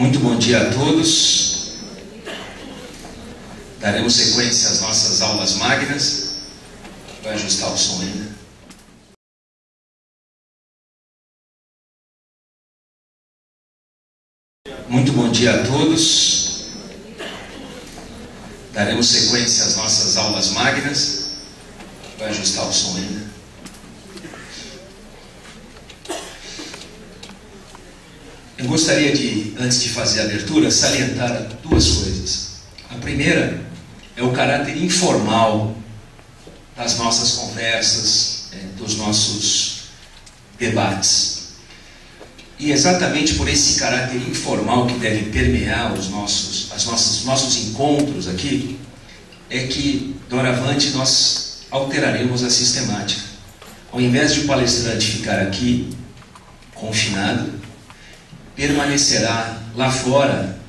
Muito bom dia a todos. Daremos sequência às nossas aulas magnas. Vai ajustar o som ainda. Muito bom dia a todos. Daremos sequência às nossas aulas magnas. Vai ajustar o som ainda. Eu gostaria de, antes de fazer a abertura, salientar duas coisas. A primeira é o caráter informal das nossas conversas, dos nossos debates. E exatamente por esse caráter informal que deve permear os nossos encontros aqui, é que, doravante, nós alteraremos a sistemática. Ao invés de o palestrante ficar aqui, confinado, permanecerá lá fora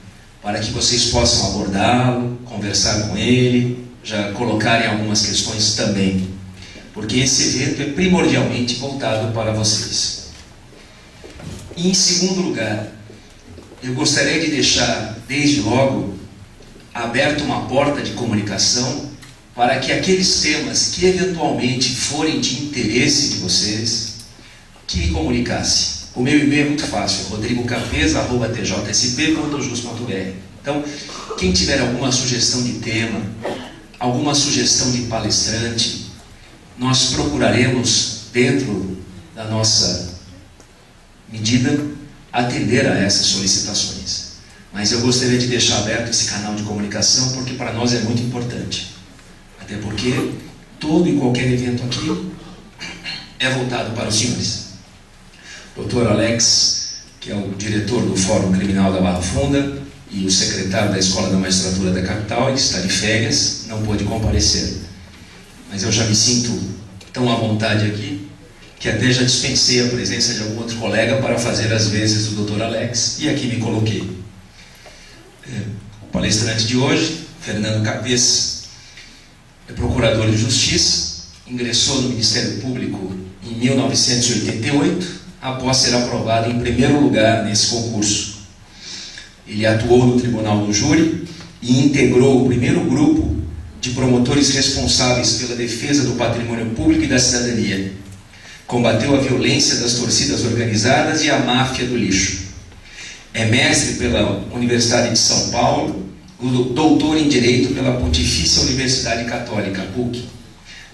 para que vocês possam abordá-lo, conversar com ele, já colocarem algumas questões também, porque esse evento é primordialmente voltado para vocês. E, em segundo lugar, eu gostaria de deixar desde logo aberta uma porta de comunicação para que aqueles temas que eventualmente forem de interesse de vocês, que comunicassem. O meu e-mail é muito fácil, rodrigocapeza@tjsp.jus.br. Então, quem tiver alguma sugestão de tema, alguma sugestão de palestrante, nós procuraremos, dentro da nossa medida, atender a essas solicitações. Mas eu gostaria de deixar aberto esse canal de comunicação, porque para nós é muito importante. Até porque todo e qualquer evento aqui é voltado para os senhores. Dr. Alex, que é o diretor do Fórum Criminal da Barra Funda e o secretário da Escola da Magistratura da capital, ele está de férias, não pôde comparecer. Mas eu já me sinto tão à vontade aqui, que até já dispensei a presença de algum outro colega para fazer as vezes do Dr. Alex, e aqui me coloquei. O palestrante de hoje, Fernando Cabeça, é procurador de Justiça, ingressou no Ministério Público em 1988, após ser aprovado em primeiro lugar nesse concurso. Ele atuou no Tribunal do Júri e integrou o primeiro grupo de promotores responsáveis pela defesa do patrimônio público e da cidadania. Combateu a violência das torcidas organizadas e a máfia do lixo. É mestre pela Universidade de São Paulo, doutor em Direito pela Pontifícia Universidade Católica, PUC.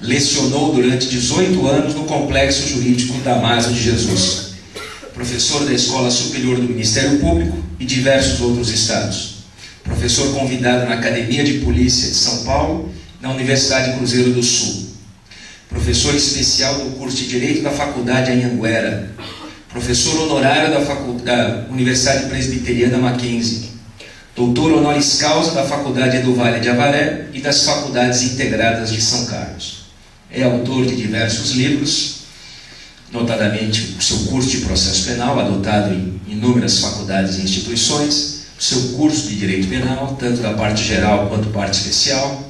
Lecionou durante 18 anos no Complexo Jurídico Damásio de Jesus. Professor da Escola Superior do Ministério Público e diversos outros estados. Professor convidado na Academia de Polícia de São Paulo, na Universidade Cruzeiro do Sul. Professor especial do curso de Direito da Faculdade Anhanguera. Professor honorário da Universidade Presbiteriana Mackenzie. Doutor honoris causa da Faculdade Edu Vale de Avaré e das Faculdades Integradas de São Carlos. É autor de diversos livros, notadamente o seu curso de processo penal, adotado em inúmeras faculdades e instituições, o seu curso de direito penal, tanto da parte geral quanto parte especial,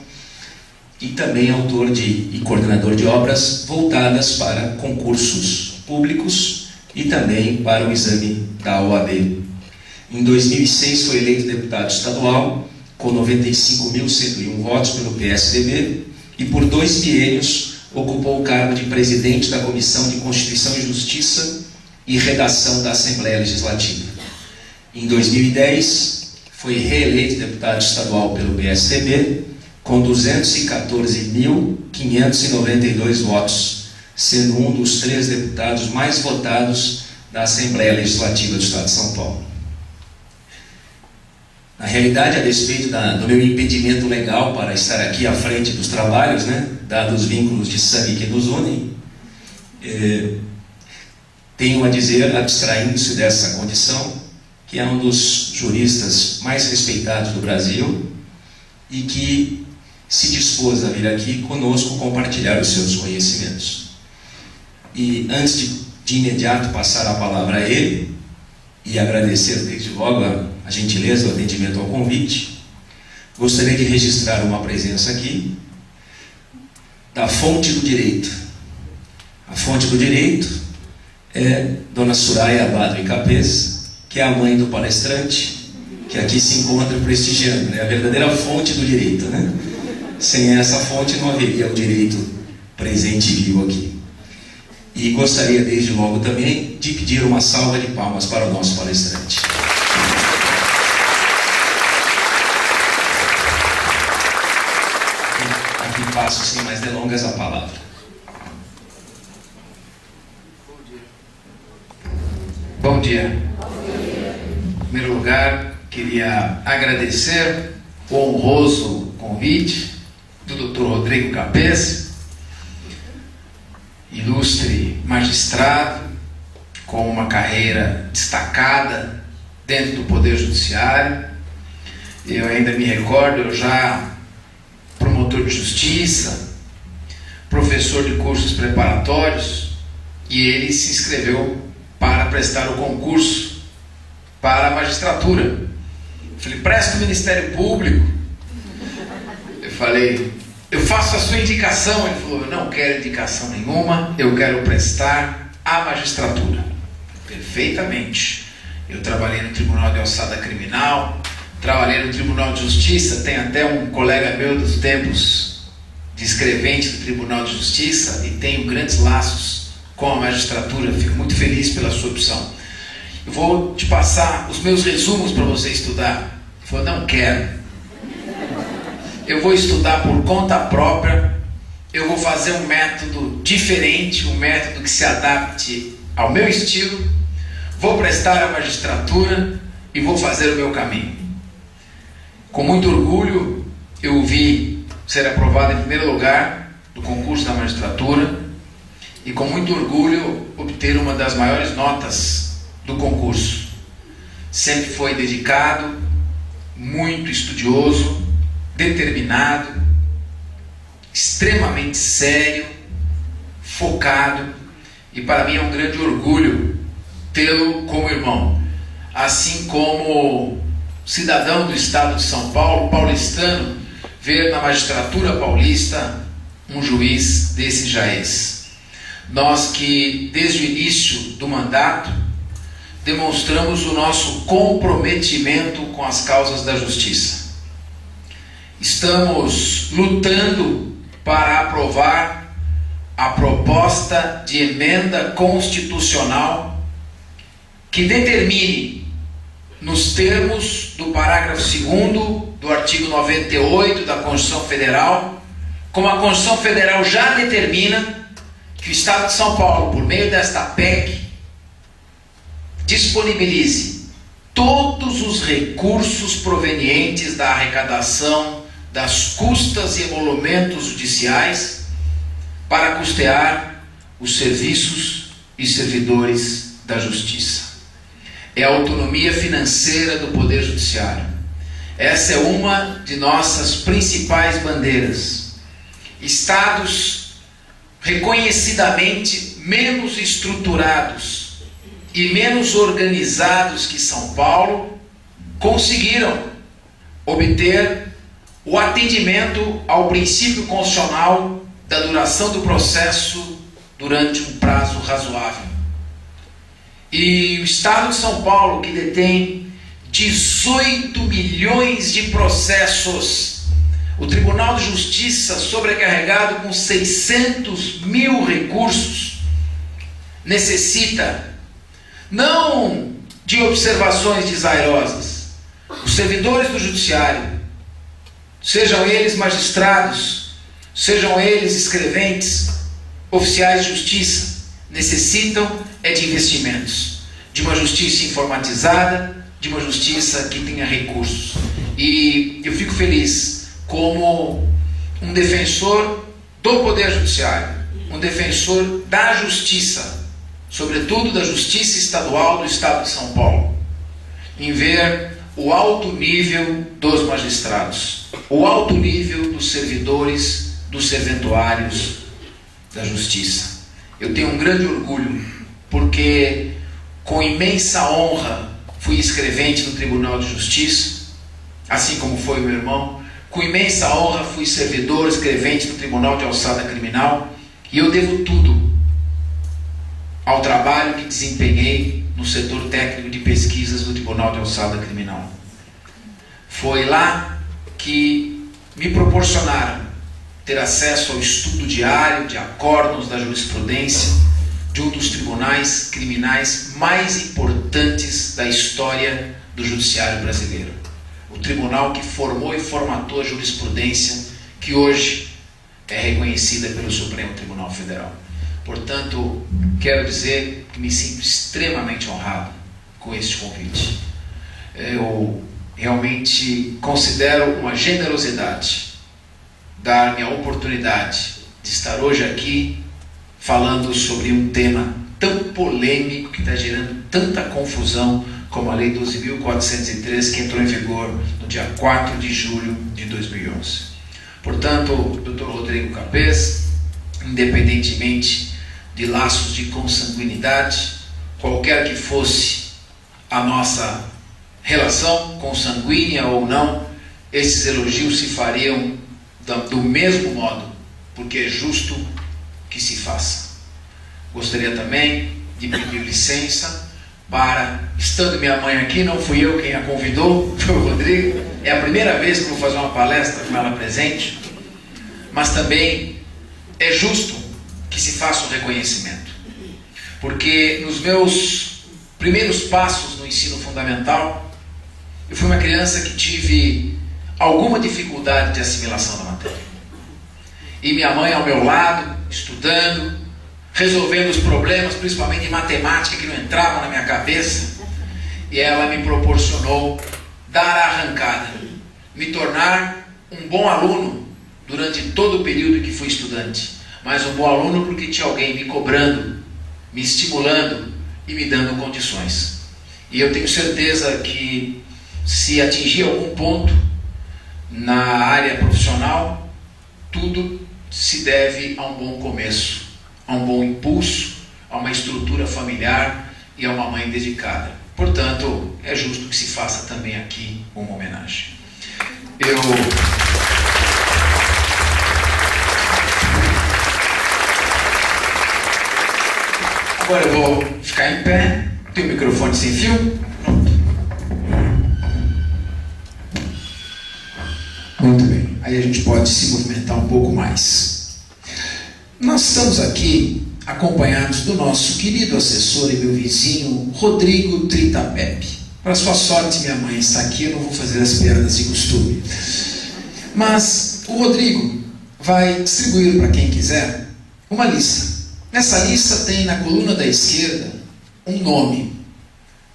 e também autor e coordenador de obras voltadas para concursos públicos e também para o exame da OAB. Em 2006 foi eleito deputado estadual, com 95.101 votos pelo PSDB, e por 2 biênios ocupou o cargo de presidente da Comissão de Constituição e Justiça e Redação da Assembleia Legislativa. Em 2010, foi reeleito deputado estadual pelo PSDB, com 214.592 votos, sendo um dos 3 deputados mais votados da Assembleia Legislativa do Estado de São Paulo. Na realidade, a despeito do meu impedimento legal para estar aqui à frente dos trabalhos, dados os vínculos de sangue que nos unem, tenho a dizer, abstraindo-se dessa condição, que é um dos juristas mais respeitados do Brasil e que se dispôs a vir aqui conosco compartilhar os seus conhecimentos. E antes de imediato passar a palavra a ele e agradecer desde logo a gentileza do atendimento ao convite, gostaria de registrar uma presença aqui da fonte do direito. A fonte do direito é Dona Soraya Abado e Capês, que é a mãe do palestrante que aqui se encontra prestigiando, né? A verdadeira fonte do direito, né? Sem essa fonte não haveria o direito presente e vivo aqui. E gostaria desde logo também de pedir uma salva de palmas para o nosso palestrante. Aqui passo sem mais delongas a palavra. Bom dia. Em primeiro lugar, queria agradecer o honroso convite do Dr. Rodrigo Capês, ilustre magistrado com uma carreira destacada dentro do Poder Judiciário. Eu ainda me recordo, eu já promotor de justiça, professor de cursos preparatórios, e ele se inscreveu para prestar o concurso para a magistratura. Eu falei, presta o Ministério Público. Eu falei, eu faço a sua indicação. Ele falou, eu não quero indicação nenhuma, eu quero prestar a magistratura. Perfeitamente. Eu trabalhei no Tribunal de Alçada Criminal, trabalhei no Tribunal de Justiça, tem até um colega meu dos tempos de escrevente do Tribunal de Justiça, e tenho grandes laços com a magistratura. Fico muito feliz pela sua opção. Eu vou te passar os meus resumos para você estudar. Ele falou, não quero. Eu vou estudar por conta própria, eu vou fazer um método diferente, um método que se adapte ao meu estilo, vou prestar a magistratura e vou fazer o meu caminho. Com muito orgulho, eu vi ser aprovado em primeiro lugar do concurso da magistratura e com muito orgulho obter uma das maiores notas do concurso. Sempre foi dedicado, muito estudioso, determinado, extremamente sério, focado, e para mim é um grande orgulho tê-lo como irmão, assim como cidadão do estado de São Paulo, paulistano, ver na magistratura paulista um juiz desse jaez. Nós que desde o início do mandato demonstramos o nosso comprometimento com as causas da justiça. Estamos lutando para aprovar a proposta de emenda constitucional que determine, nos termos do parágrafo 2º do artigo 98 da Constituição Federal, como a Constituição Federal já determina, que o Estado de São Paulo, por meio desta PEC, disponibilize todos os recursos provenientes da arrecadação das custas e emolumentos judiciais para custear os serviços e servidores da justiça. É a autonomia financeira do Poder Judiciário. Essa é uma de nossas principais bandeiras. Estados reconhecidamente menos estruturados e menos organizados que São Paulo conseguiram obter o atendimento ao princípio constitucional da duração do processo durante um prazo razoável. E o Estado de São Paulo, que detém 18 milhões de processos, o Tribunal de Justiça, sobrecarregado com 600 mil recursos, necessita não de observações desairosas. Os servidores do Judiciário, sejam eles magistrados, sejam eles escreventes, oficiais de justiça, necessitam de investimentos, de uma justiça informatizada, de uma justiça que tenha recursos. E eu fico feliz como um defensor do Poder Judiciário, um defensor da justiça, sobretudo da justiça estadual do Estado de São Paulo, em ver o alto nível dos magistrados, o alto nível dos servidores, dos serventuários da justiça. Eu tenho um grande orgulho, porque com imensa honra fui escrevente no Tribunal de Justiça, assim como foi meu irmão. Com imensa honra fui servidor, escrevente no Tribunal de Alçada Criminal, e eu devo tudo ao trabalho que desempenhei no setor técnico de pesquisas do Tribunal de Alçada Criminal. Foi lá que me proporcionaram ter acesso ao estudo diário de acórdãos da jurisprudência de um dos tribunais criminais mais importantes da história do judiciário brasileiro. O tribunal que formou e formatou a jurisprudência que hoje é reconhecida pelo Supremo Tribunal Federal. Portanto, quero dizer que me sinto extremamente honrado com este convite. Eu realmente considero uma generosidade dar-me a oportunidade de estar hoje aqui falando sobre um tema tão polêmico que está gerando tanta confusão como a Lei 12.403, que entrou em vigor no dia 4 de julho de 2011. Portanto, Dr. Rodrigo Capês, independentemente de laços de consanguinidade, qualquer que fosse a nossa relação, consanguínea ou não, esses elogios se fariam do mesmo modo, porque é justo que se faça. Gostaria também de pedir licença para, estando minha mãe aqui, não fui eu quem a convidou, foi o Rodrigo, é a primeira vez que vou fazer uma palestra com ela presente, mas também é justo que se faça um reconhecimento, porque nos meus primeiros passos no ensino fundamental, eu fui uma criança que tive alguma dificuldade de assimilação da matéria. E minha mãe ao meu lado, estudando, resolvendo os problemas, principalmente de matemática, que não entravam na minha cabeça. E ela me proporcionou dar a arrancada, me tornar um bom aluno durante todo o período que fui estudante. Mas um bom aluno porque tinha alguém me cobrando, me estimulando e me dando condições. E eu tenho certeza que se atingir algum ponto na área profissional, tudo se deve a um bom começo, a um bom impulso, a uma estrutura familiar e a uma mãe dedicada. Portanto, é justo que se faça também aqui uma homenagem. Agora eu vou ficar em pé, tem o microfone sem fio. Pronto. Muito bem, aí a gente pode se movimentar um pouco mais. Nós estamos aqui acompanhados do nosso querido assessor e meu vizinho, Rodrigo Tritapepe. Para sua sorte, minha mãe está aqui, eu não vou fazer as piadas de costume. Mas o Rodrigo vai distribuir para quem quiser uma lista. Nessa lista tem na coluna da esquerda um nome,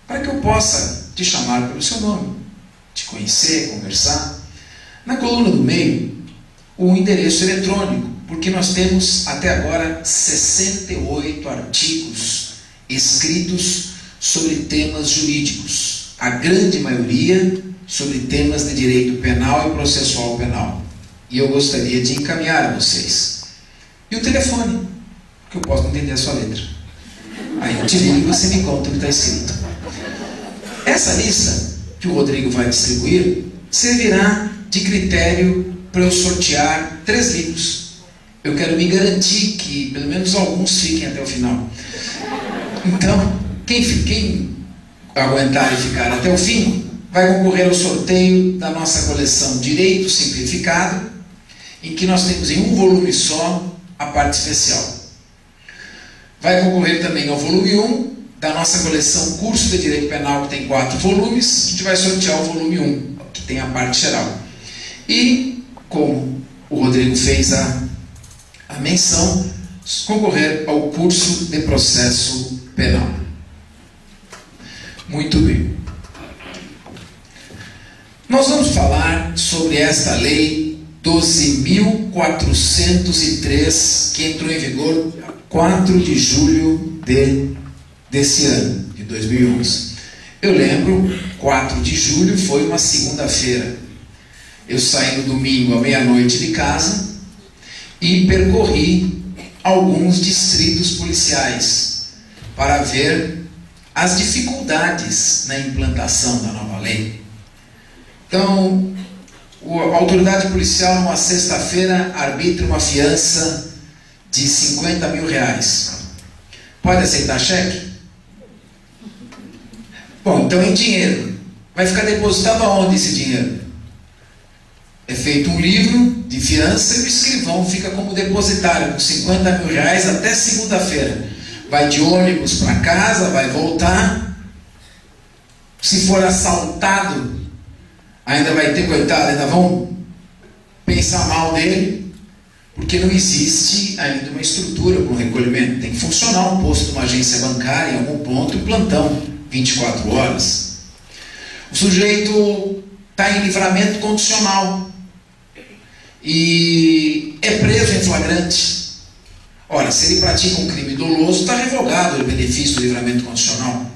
para que eu possa te chamar pelo seu nome, te conhecer, conversar. Na coluna do meio, o endereço eletrônico, porque nós temos até agora 68 artigos escritos sobre temas jurídicos, a grande maioria sobre temas de direito penal e processual penal. E eu gostaria de encaminhar a vocês. E o telefone, que eu posso não entender a sua letra. Aí eu te ligo e você me conta o que está escrito. Essa lista que o Rodrigo vai distribuir servirá de critério para eu sortear 3 livros. Eu quero me garantir que pelo menos alguns fiquem até o final. Então, quem aguentar e ficar até o fim, vai concorrer ao sorteio da nossa coleção Direito Simplificado, em que nós temos em um volume só a parte especial. Vai concorrer também ao volume 1 da nossa coleção Curso de Direito Penal, que tem 4 volumes. A gente vai sortear o volume 1, que tem a parte geral. E, como o Rodrigo fez a menção, concorrer ao curso de processo penal. Muito bem. Nós vamos falar sobre esta lei 12.403, que entrou em vigor 4 de julho desse ano, de 2011. Eu lembro, 4 de julho foi uma segunda-feira. Eu saí no domingo à meia-noite de casa e percorri alguns distritos policiais para ver as dificuldades na implantação da nova lei. Então, a autoridade policial, numa sexta-feira, arbitra uma fiança de R$50 mil. Pode aceitar cheque? Bom, então em dinheiro. Vai ficar depositado aonde esse dinheiro? é feito um livro de fiança e o escrivão fica como depositário, com 50 mil reais até segunda-feira. Vai de ônibus para casa, vai voltar. Se for assaltado, ainda vai ter, coitado, ainda vão pensar mal dele, porque não existe ainda uma estrutura para o recolhimento. Tem que funcionar um posto de uma agência bancária em algum ponto e plantão 24 horas. O sujeito está em livramento condicional e é preso em flagrante. Ora, se ele pratica um crime doloso, está revogado o benefício do livramento condicional.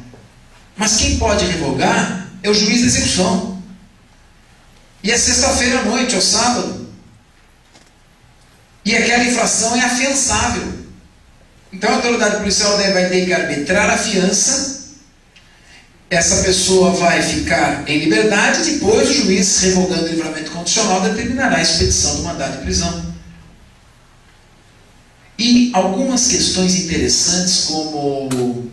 Mas quem pode revogar é o juiz de execução. E é sexta-feira à noite ou sábado. E aquela infração é afiançável. Então a autoridade policial vai ter que arbitrar a fiança. Essa pessoa vai ficar em liberdade, depois o juiz, revogando o livramento condicional, determinará a expedição do mandado de prisão. E algumas questões interessantes, como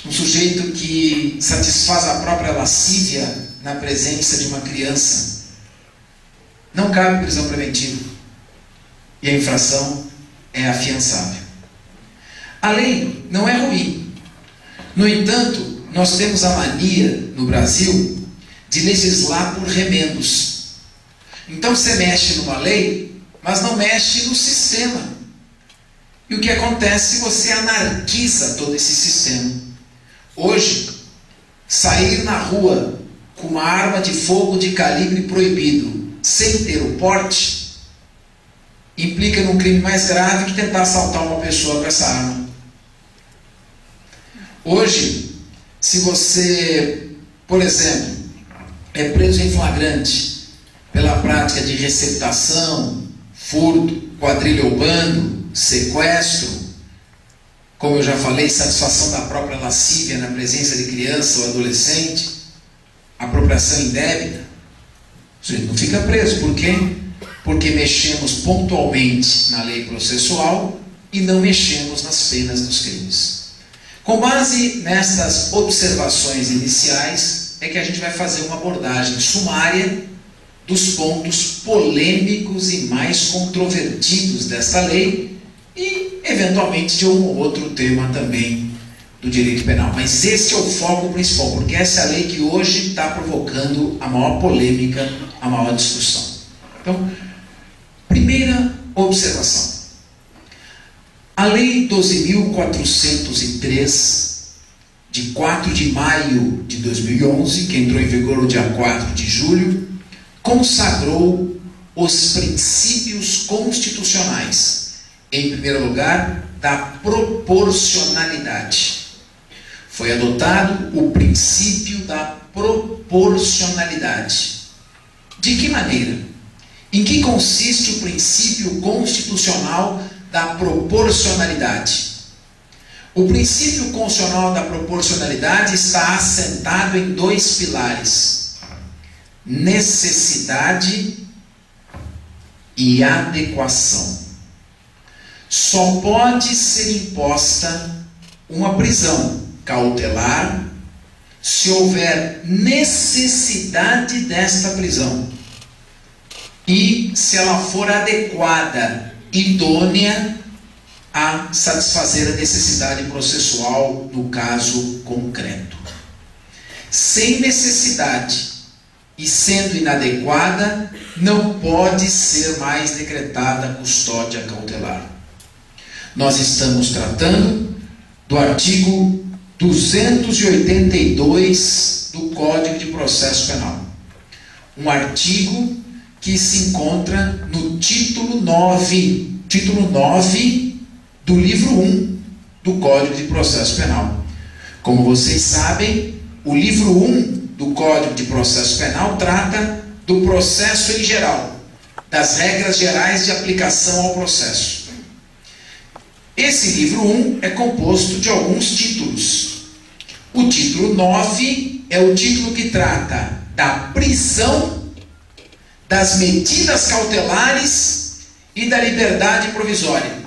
um sujeito que satisfaz a própria lascívia na presença de uma criança, não cabe prisão preventiva. E a infração é afiançável. A lei não é ruim. No entanto, nós temos a mania, no Brasil, de legislar por remendos. Então você mexe numa lei, mas não mexe no sistema. E o que acontece? Você anarquiza todo esse sistema. Hoje, sair na rua com uma arma de fogo de calibre proibido, sem ter o porte, implica num crime mais grave que tentar assaltar uma pessoa com essa arma. Hoje, se você, por exemplo, é preso em flagrante pela prática de receptação, furto, quadrilha ou bando, sequestro, como eu já falei, satisfação da própria lascívia na presença de criança ou adolescente, apropriação indébita, o sujeito não fica preso. Por quê? Porque mexemos pontualmente na lei processual e não mexemos nas penas dos crimes. Com base nessas observações iniciais, é que a gente vai fazer uma abordagem sumária dos pontos polêmicos e mais controvertidos desta lei e, eventualmente, de um ou outro tema também do direito penal. Mas esse é o foco principal, porque essa é a lei que hoje está provocando a maior polêmica, a maior discussão. Então, primeira observação. A Lei 12.403, de 4 de maio de 2011, que entrou em vigor no dia 4 de julho, consagrou os princípios constitucionais. Em primeiro lugar, da proporcionalidade. Foi adotado o princípio da proporcionalidade. De que maneira? Em que consiste o princípio constitucional da proporcionalidade? O princípio constitucional da proporcionalidade está assentado em dois pilares: necessidade e adequação. Só pode ser imposta uma prisão cautelar se houver necessidade desta prisão e se ela for adequada, idônea a satisfazer a necessidade processual no caso concreto. Sem necessidade e sendo inadequada, não pode ser mais decretada custódia cautelar. Nós estamos tratando do artigo 282 do Código de Processo Penal. Um artigo que se encontra no título 9 do livro 1 do Código de Processo Penal. Como vocês sabem, o livro 1 do Código de Processo Penal trata do processo em geral, das regras gerais de aplicação ao processo. Esse livro 1 é composto de alguns títulos. O título 9 é o título que trata da prisão, das medidas cautelares e da liberdade provisória.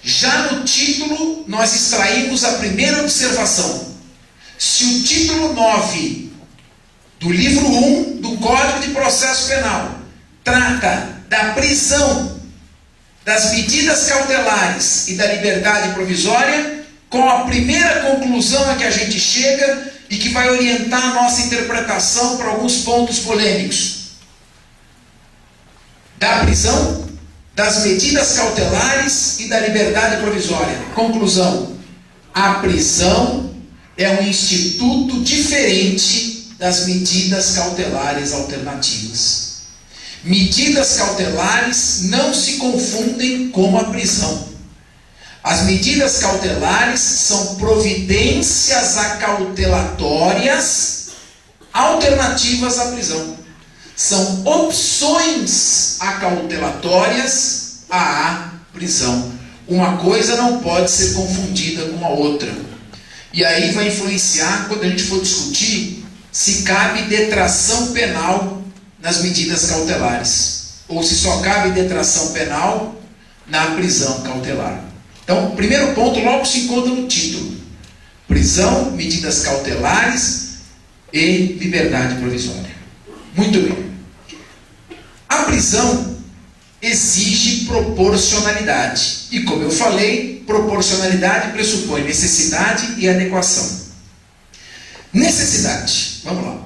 Já no título, nós extraímos a primeira observação. Se o título 9 do livro 1 do Código de Processo Penal trata da prisão, das medidas cautelares e da liberdade provisória, com a primeira conclusão a que a gente chega e que vai orientar a nossa interpretação para alguns pontos polêmicos. Da prisão, das medidas cautelares e da liberdade provisória. Conclusão: a prisão é um instituto diferente das medidas cautelares alternativas. Medidas cautelares não se confundem com a prisão. As medidas cautelares são providências acautelatórias alternativas à prisão. São opções acautelatórias à prisão. Uma coisa não pode ser confundida com a outra. E aí vai influenciar quando a gente for discutir se cabe detração penal nas medidas cautelares, ou se só cabe detração penal na prisão cautelar. Então, o primeiro ponto logo se encontra no título: prisão, medidas cautelares e liberdade provisória. Muito bem. A prisão exige proporcionalidade. E como eu falei, proporcionalidade pressupõe necessidade e adequação. Necessidade. Vamos lá.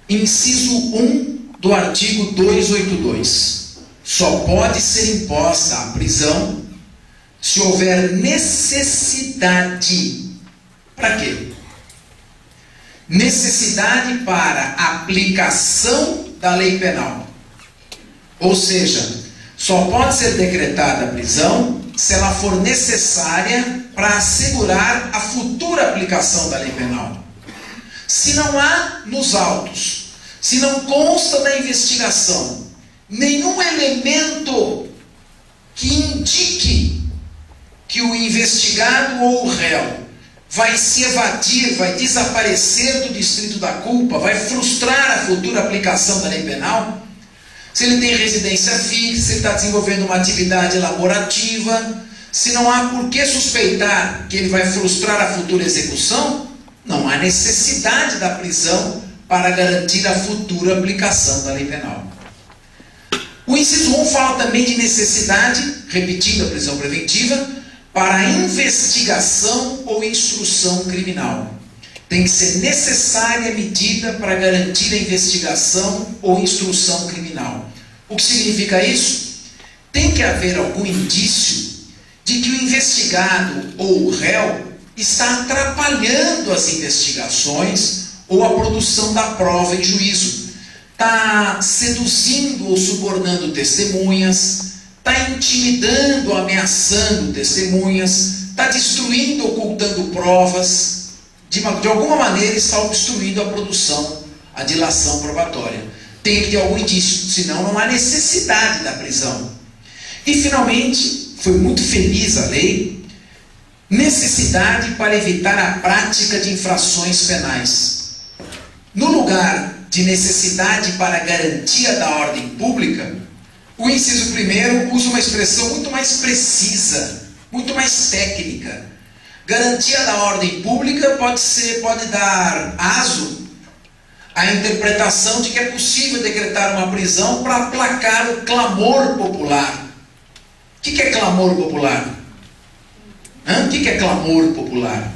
Inciso 1 do artigo 282. Só pode ser imposta a prisão se houver necessidade. Para quê? Necessidade para aplicação da lei penal. Ou seja, só pode ser decretada a prisão se ela for necessária para assegurar a futura aplicação da lei penal. Se não há nos autos, se não consta da investigação nenhum elemento que indique que o investigado ou o réu vai se evadir, vai desaparecer do distrito da culpa, vai frustrar a futura aplicação da lei penal, se ele tem residência fixa, se ele está desenvolvendo uma atividade laborativa, se não há por que suspeitar que ele vai frustrar a futura execução, não há necessidade da prisão para garantir a futura aplicação da lei penal. O inciso 1 fala também de necessidade, repetindo a prisão preventiva, para investigação ou instrução criminal. Tem que ser necessária a medida para garantir a investigação ou instrução criminal. O que significa isso? Tem que haver algum indício de que o investigado ou o réu está atrapalhando as investigações ou a produção da prova em juízo. Está seduzindo ou subornando testemunhas, está intimidando, ameaçando testemunhas, está destruindo, ocultando provas, de alguma maneira está obstruindo a produção, a dilação probatória. Tem que ter algum indício, senão não há necessidade da prisão. E finalmente, foi muito feliz a lei, necessidade para evitar a prática de infrações penais. No lugar de necessidade para garantia da ordem pública, o inciso 1º usa uma expressão muito mais precisa, muito mais técnica. Garantia da ordem pública pode dar aso à interpretação de que é possível decretar uma prisão para aplacar o clamor popular. O que é clamor popular? O que é clamor popular?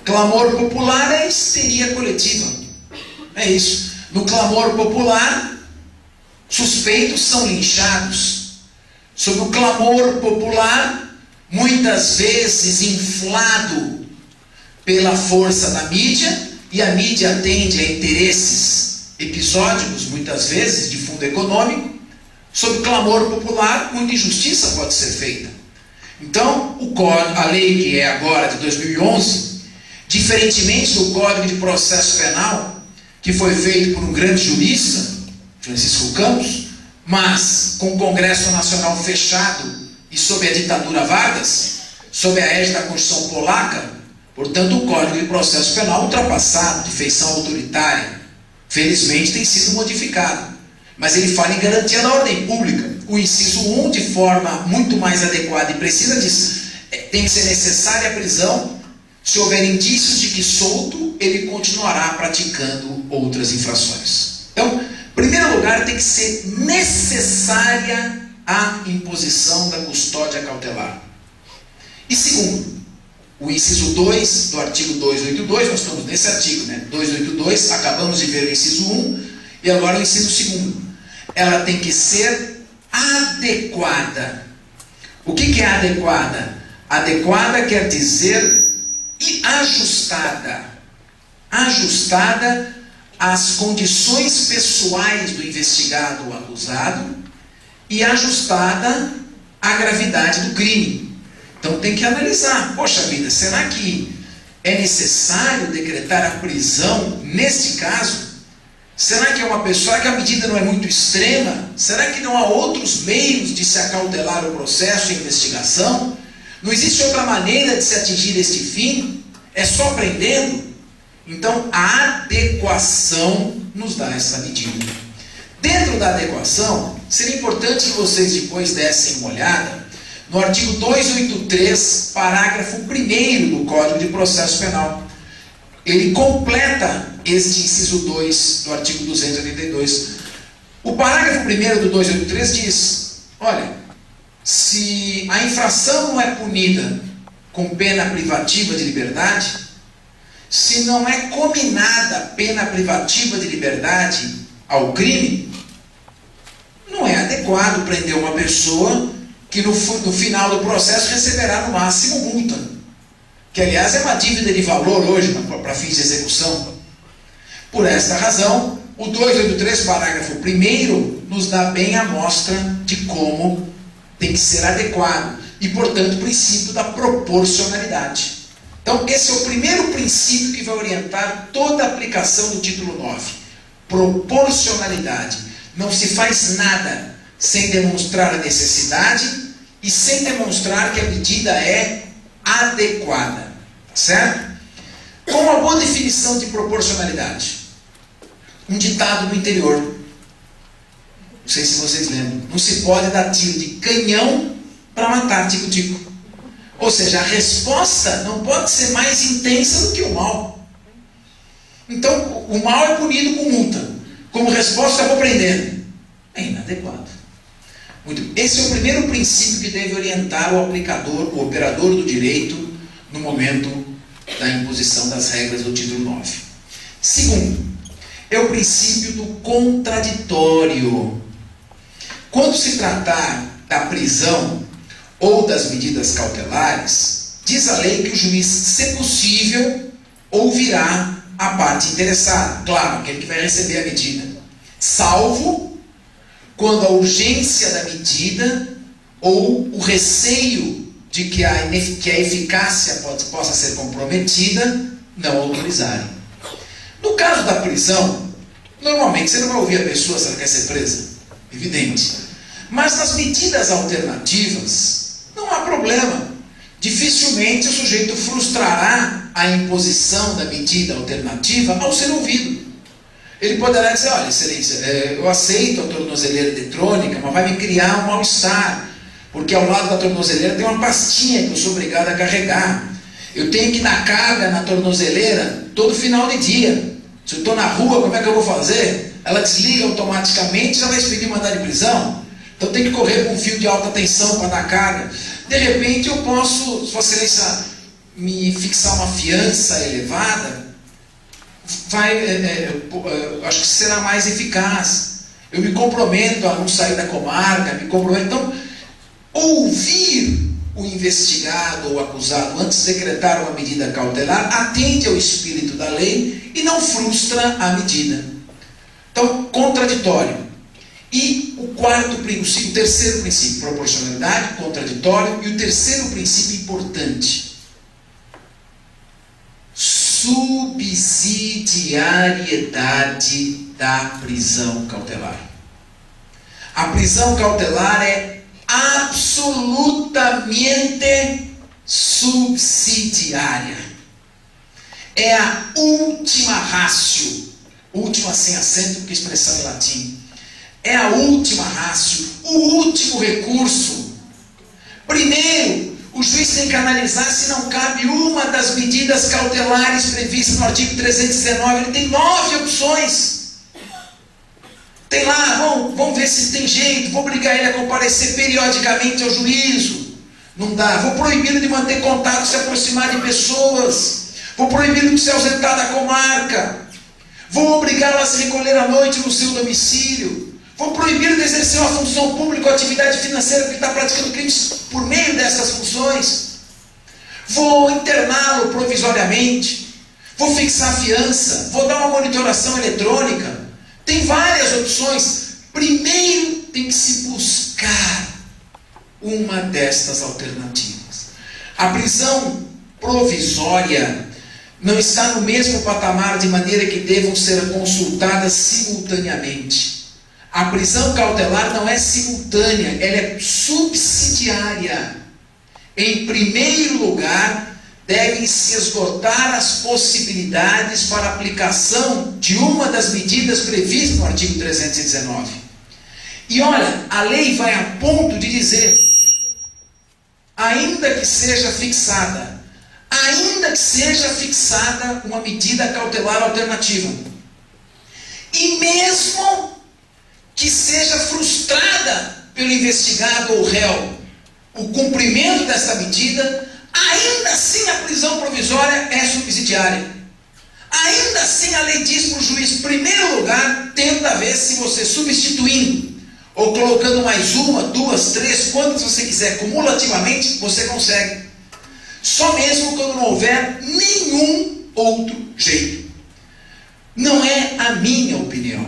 Clamor popular é histeria coletiva. É isso. No clamor popular, suspeitos são linchados. Sob o clamor popular, muitas vezes inflado pela força da mídia, e a mídia atende a interesses episódicos, muitas vezes, de fundo econômico. Sob clamor popular, muita injustiça pode ser feita. Então, a lei que é agora de 2011, diferentemente do Código de Processo Penal, que foi feito por um grande jurista, Francisco Campos, mas com o Congresso Nacional fechado e sob a ditadura Vargas, sob a égide da Constituição Polaca, portanto o Código de Processo Penal ultrapassado, de feição autoritária, felizmente tem sido modificado. Mas ele fala em garantia da ordem pública. O inciso 1, de forma muito mais adequada e precisa, diz: tem que ser necessária a prisão se houver indícios de que solto ele continuará praticando outras infrações. Então, Em primeiro lugar, tem que ser necessária a imposição da custódia cautelar. E segundo, o inciso 2 do artigo 282, nós estamos nesse artigo, né? 282, acabamos de ver o inciso 1, e agora o inciso 2. Ela tem que ser adequada. O que é adequada? Adequada quer dizer ajustada. Ajustada às condições pessoais do investigado ou acusado e ajustada à gravidade do crime. Então tem que analisar. Poxa vida, será que é necessário decretar a prisão neste caso? Será que é uma pessoa, será que a medida não é muito extrema? Será que não há outros meios de se acautelar o processo e a investigação? Não existe outra maneira de se atingir este fim? É só prendendo? Então a adequação nos dá essa medida. Dentro da adequação, seria importante que vocês depois dessem uma olhada no artigo 283, parágrafo 1º do Código de Processo Penal. Ele completa este inciso 2 do artigo 282. O parágrafo 1º do 283 diz: olha, se a infração não é punida com pena privativa de liberdade, se não é cominada pena privativa de liberdade ao crime, não é adequado prender uma pessoa que no final do processo receberá no máximo multa, que aliás é uma dívida de valor hoje para fins de execução. Por esta razão, o 283, parágrafo 1º, nos dá bem a mostra de como tem que ser adequado e, portanto, o princípio da proporcionalidade. Então, esse é o primeiro princípio que vai orientar toda a aplicação do título 9. Proporcionalidade. Não se faz nada sem demonstrar a necessidade e sem demonstrar que a medida é adequada. Certo? Com uma boa definição de proporcionalidade. Um ditado do interior. Não sei se vocês lembram. Não se pode dar tiro de canhão para matar tico-tico. Ou seja, a resposta não pode ser mais intensa do que o mal. Então, o mal é punido com multa. Como resposta, eu vou prendendo. É inadequado. Esse é o primeiro princípio que deve orientar o aplicador, o operador do direito, no momento da imposição das regras do título 9. Segundo, é o princípio do contraditório. Quando se tratar da prisão ou das medidas cautelares, diz a lei que o juiz, se possível, ouvirá a parte interessada, claro, aquele que vai receber a medida, salvo quando a urgência da medida ou o receio de que a eficácia possa ser comprometida não autorizarem. No caso da prisão, normalmente você não vai ouvir a pessoa se ela quer ser presa, evidente. Mas nas medidas alternativas, não há problema. Dificilmente o sujeito frustrará a imposição da medida alternativa ao ser ouvido. Ele poderá dizer: olha, excelência, eu aceito a tornozeleira eletrônica, mas vai me criar um mal-estar, porque ao lado da tornozeleira tem uma pastinha que eu sou obrigado a carregar. Eu tenho que dar carga na tornozeleira todo final de dia. Se eu estou na rua, como é que eu vou fazer? Ela desliga automaticamente, já vai expedir mandado de prisão. Então tem que correr com um fio de alta tensão para dar carga. De repente eu posso, Vossa Excelência, me fixar uma fiança elevada, acho que será mais eficaz. Eu me comprometo a não sair da comarca, me comprometo. Então, ouvir o investigado ou acusado antes de decretar uma medida cautelar atende ao espírito da lei e não frustra a medida. Então, contraditório. E o terceiro princípio, proporcionalidade, contraditório, e o terceiro princípio importante, subsidiariedade da prisão cautelar. A prisão cautelar é absolutamente subsidiária. É a última ratio, última sem acento, porque expressão em latim. É a última ratio, o último recurso. Primeiro, o juiz tem que analisar se não cabe uma das medidas cautelares previstas no artigo 319. Ele tem 9 opções. Tem lá, vamos ver se tem jeito, vou obrigar ele a comparecer periodicamente ao juízo. Não dá. Vou proibir de manter contato, se aproximar de pessoas. Vou proibir de se ausentar da comarca. Vou obrigá-lo a se recolher à noite no seu domicílio. Vou proibir de exercer uma função pública ou atividade financeira porque está praticando crimes por meio dessas funções. Vou interná-lo provisoriamente. Vou fixar fiança. Vou dar uma monitoração eletrônica. Tem várias opções. Primeiro tem que se buscar uma destas alternativas. A prisão provisória não está no mesmo patamar de maneira que devam ser consultadas simultaneamente. A prisão cautelar não é simultânea, ela é subsidiária. Em primeiro lugar, devem se esgotar as possibilidades para a aplicação de uma das medidas previstas no artigo 319. E olha, a lei vai a ponto de dizer, ainda que seja fixada uma medida cautelar alternativa, e mesmo que seja frustrada pelo investigado ou réu o cumprimento desta medida, ainda assim a prisão provisória é subsidiária. Ainda assim a lei diz para o juiz, em primeiro lugar, tenta ver se você substituindo, ou colocando mais uma, duas, três, quantas você quiser, cumulativamente, você consegue. Só mesmo quando não houver nenhum outro jeito. Não é a minha opinião.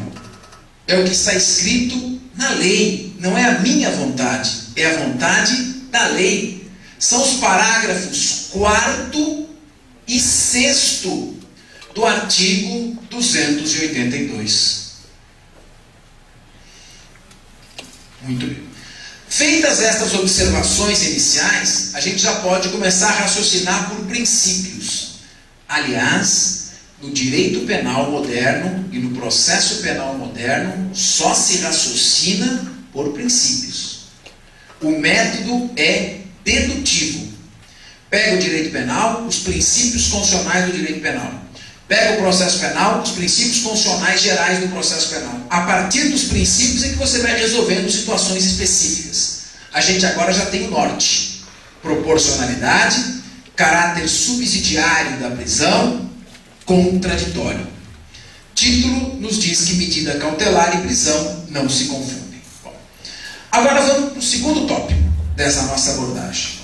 É o que está escrito na lei. Não é a minha vontade. É a vontade da lei. São os parágrafos 4º e 6º do artigo 282. Muito bem. Feitas estas observações iniciais, a gente já pode começar a raciocinar por princípios. Aliás, no direito penal moderno e no processo penal moderno, só se raciocina por princípios. O método é dedutivo. Pega o direito penal, os princípios constitucionais do direito penal. Pega o processo penal, os princípios constitucionais gerais do processo penal. A partir dos princípios é que você vai resolvendo situações específicas. A gente agora já tem o norte. Proporcionalidade, caráter subsidiário da prisão, contraditório. Título nos diz que medida cautelar e prisão não se confundem. Bom, agora vamos para o segundo tópico dessa nossa abordagem.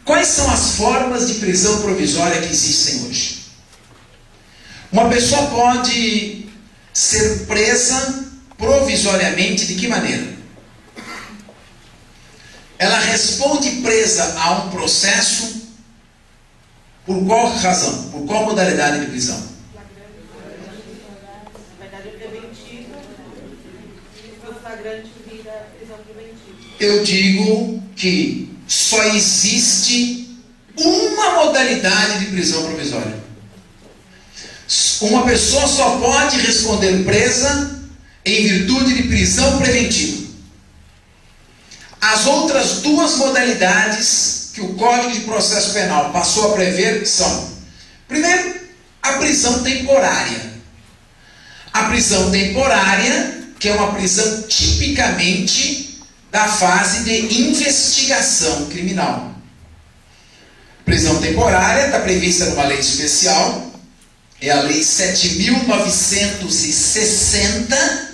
Quais são as formas de prisão provisória que existem hoje? Uma pessoa pode ser presa provisoriamente de que maneira? Ela responde presa a um processo por qual razão? Por qual modalidade de prisão? Eu digo que só existe uma modalidade de prisão provisória. Uma pessoa só pode responder presa em virtude de prisão preventiva. As outras duas modalidades que o Código de Processo Penal passou a prever são: primeiro, a prisão temporária. A prisão temporária, que é uma prisão tipicamente da fase de investigação criminal. Prisão temporária está prevista numa lei especial, é a Lei 7.960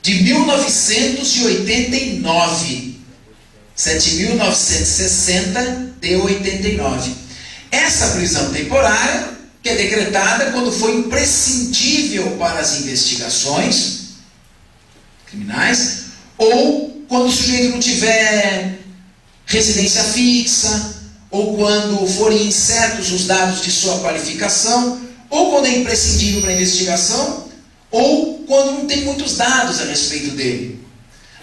de 1989. 7.960 de 89. Essa prisão temporária, que é decretada quando for imprescindível para as investigações criminais, ou quando o sujeito não tiver residência fixa, ou quando forem incertos os dados de sua qualificação, ou quando é imprescindível para a investigação, ou quando não tem muitos dados a respeito dele.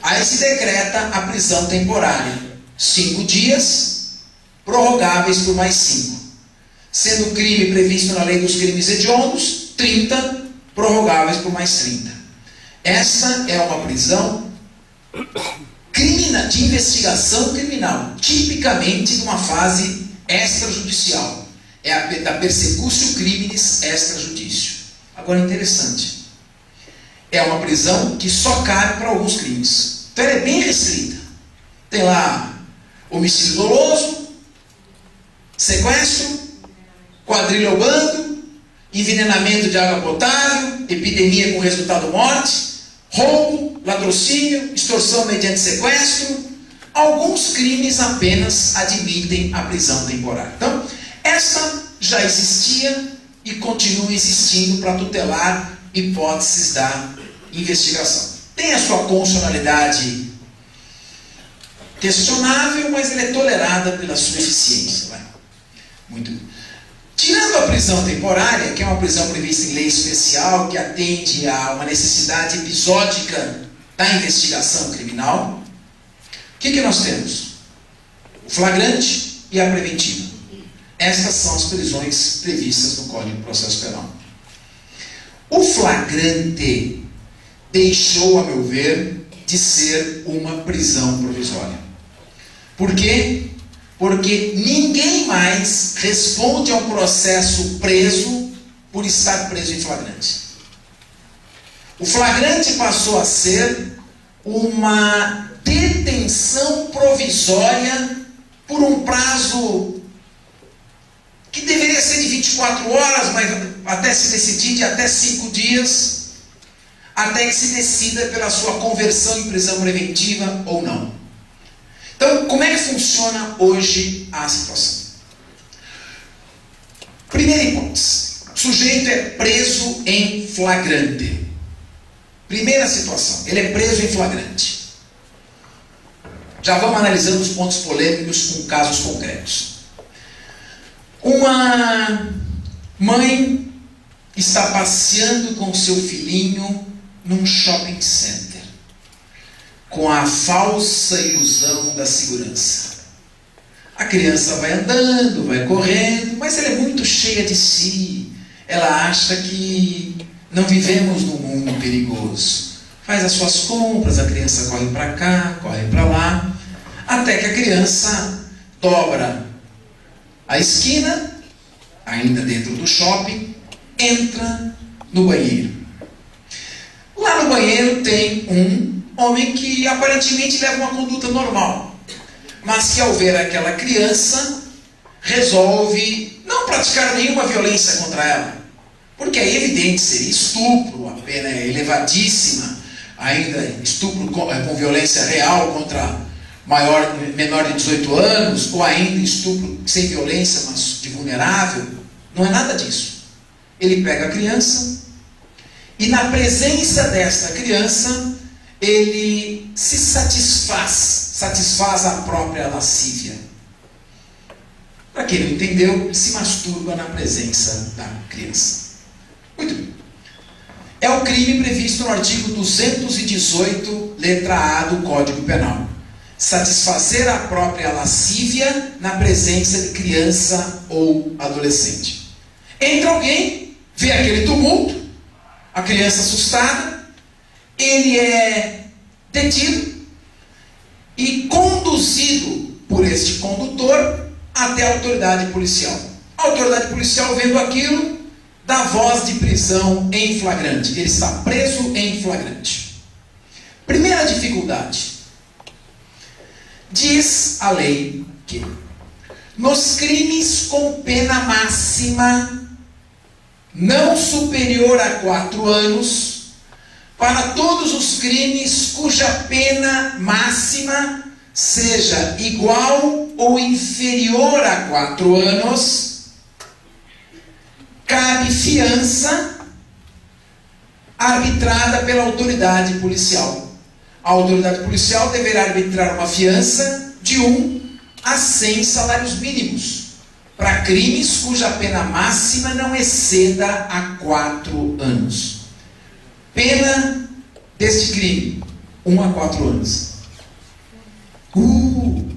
Aí se decreta a prisão temporária. 5 dias, prorrogáveis por mais 5. Sendo o crime previsto na lei dos crimes hediondos, 30, prorrogáveis por mais 30. Essa é uma prisão de investigação criminal, tipicamente numa fase extrajudicial. É a da persecutio criminis extrajudício. Agora, interessante. é uma prisão que só cabe para alguns crimes. Então ela é bem restrita. Tem lá homicídio doloso, sequestro, quadrilha ou bando, envenenamento de água potável, epidemia com resultado morte, roubo, latrocínio, extorsão mediante sequestro. Alguns crimes apenas admitem a prisão temporária. Então, essa já existia e continua existindo para tutelar hipóteses da investigação. Tem a sua constitucionalidade questionável, mas ela é tolerada pela sua eficiência. Vai. Muito bem. Tirando a prisão temporária, que é uma prisão prevista em lei especial, que atende a uma necessidade episódica da investigação criminal, o que nós temos? O flagrante e a preventiva. Estas são as prisões previstas no Código de Processo Penal. O flagrante deixou, a meu ver, de ser uma prisão provisória. Por quê? Porque ninguém mais responde a um processo preso por estar preso em flagrante. O flagrante passou a ser uma detenção provisória por um prazo que deveria ser de 24 horas, mas até se decidir de até 5 dias, até que se decida pela sua conversão em prisão preventiva ou não. Então, como é que funciona hoje a situação? Primeira hipótese. O sujeito é preso em flagrante. Primeira situação. Ele é preso em flagrante. Já vamos analisando os pontos polêmicos com casos concretos. Uma mãe está passeando com seu filhinho num shopping center, com a falsa ilusão da segurança. A criança vai andando, vai correndo, mas ela é muito cheia de si. Ela acha que não vivemos num mundo perigoso. Faz as suas compras, a criança corre para cá, corre para lá, até que a criança dobra a esquina, ainda dentro do shopping, entra no banheiro. Lá no banheiro tem um homem que aparentemente leva uma conduta normal, mas que ao ver aquela criança resolve não praticar nenhuma violência contra ela, porque é evidente, seria estupro, a pena é elevadíssima, ainda estupro com violência real contra menor de 18 anos, ou ainda estupro sem violência, mas de vulnerável. Não é nada disso. Ele pega a criança e, na presença desta criança, ele se satisfaz a própria lascívia. Para quem não entendeu, ele se masturba na presença da criança. Muito bem. É o crime previsto no artigo 218, letra A do Código Penal. Satisfazer a própria lascívia na presença de criança ou adolescente. Entra alguém, vê aquele tumulto, a criança assustada, ele é detido e conduzido por este condutor até a autoridade policial. A autoridade policial, vendo aquilo, dá voz de prisão em flagrante. Ele está preso em flagrante. Primeira dificuldade. Diz a lei que nos crimes com pena máxima não superior a 4 anos, para todos os crimes cuja pena máxima seja igual ou inferior a 4 anos, cabe fiança arbitrada pela autoridade policial. A autoridade policial deverá arbitrar uma fiança de 1 a 100 salários mínimos para crimes cuja pena máxima não exceda a 4 anos. Pena deste crime, 1 a 4 anos.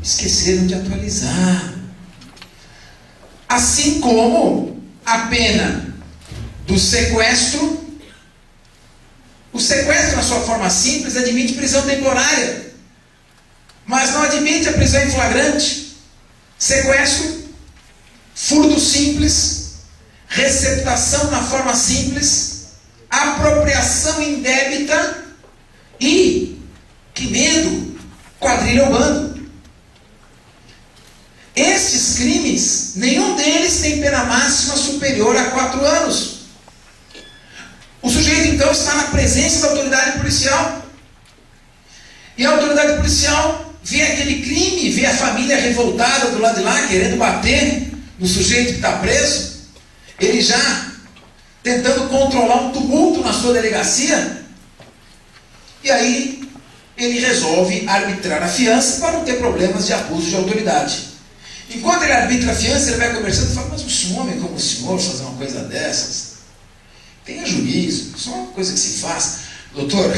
Esqueceram de atualizar. Assim como a pena do sequestro. O sequestro, na sua forma simples, admite prisão temporária, mas não admite a prisão em flagrante. Sequestro, furto simples, receptação na forma simples, apropriação indébita e, que medo, quadrilha ou bando. Estes crimes, nenhum deles tem pena máxima superior a 4 anos. O sujeito então está na presença da autoridade policial. E a autoridade policial vê aquele crime, vê a família revoltada do lado de lá, querendo bater no sujeito que está preso. Ele já tentando controlar um tumulto na sua delegacia. E aí ele resolve arbitrar a fiança para não ter problemas de abuso de autoridade. Enquanto ele arbitra a fiança, ele vai conversando e fala: mas um homem como o senhor fazer uma coisa dessas? Tenha juízo, isso é uma coisa que se faz. Doutor,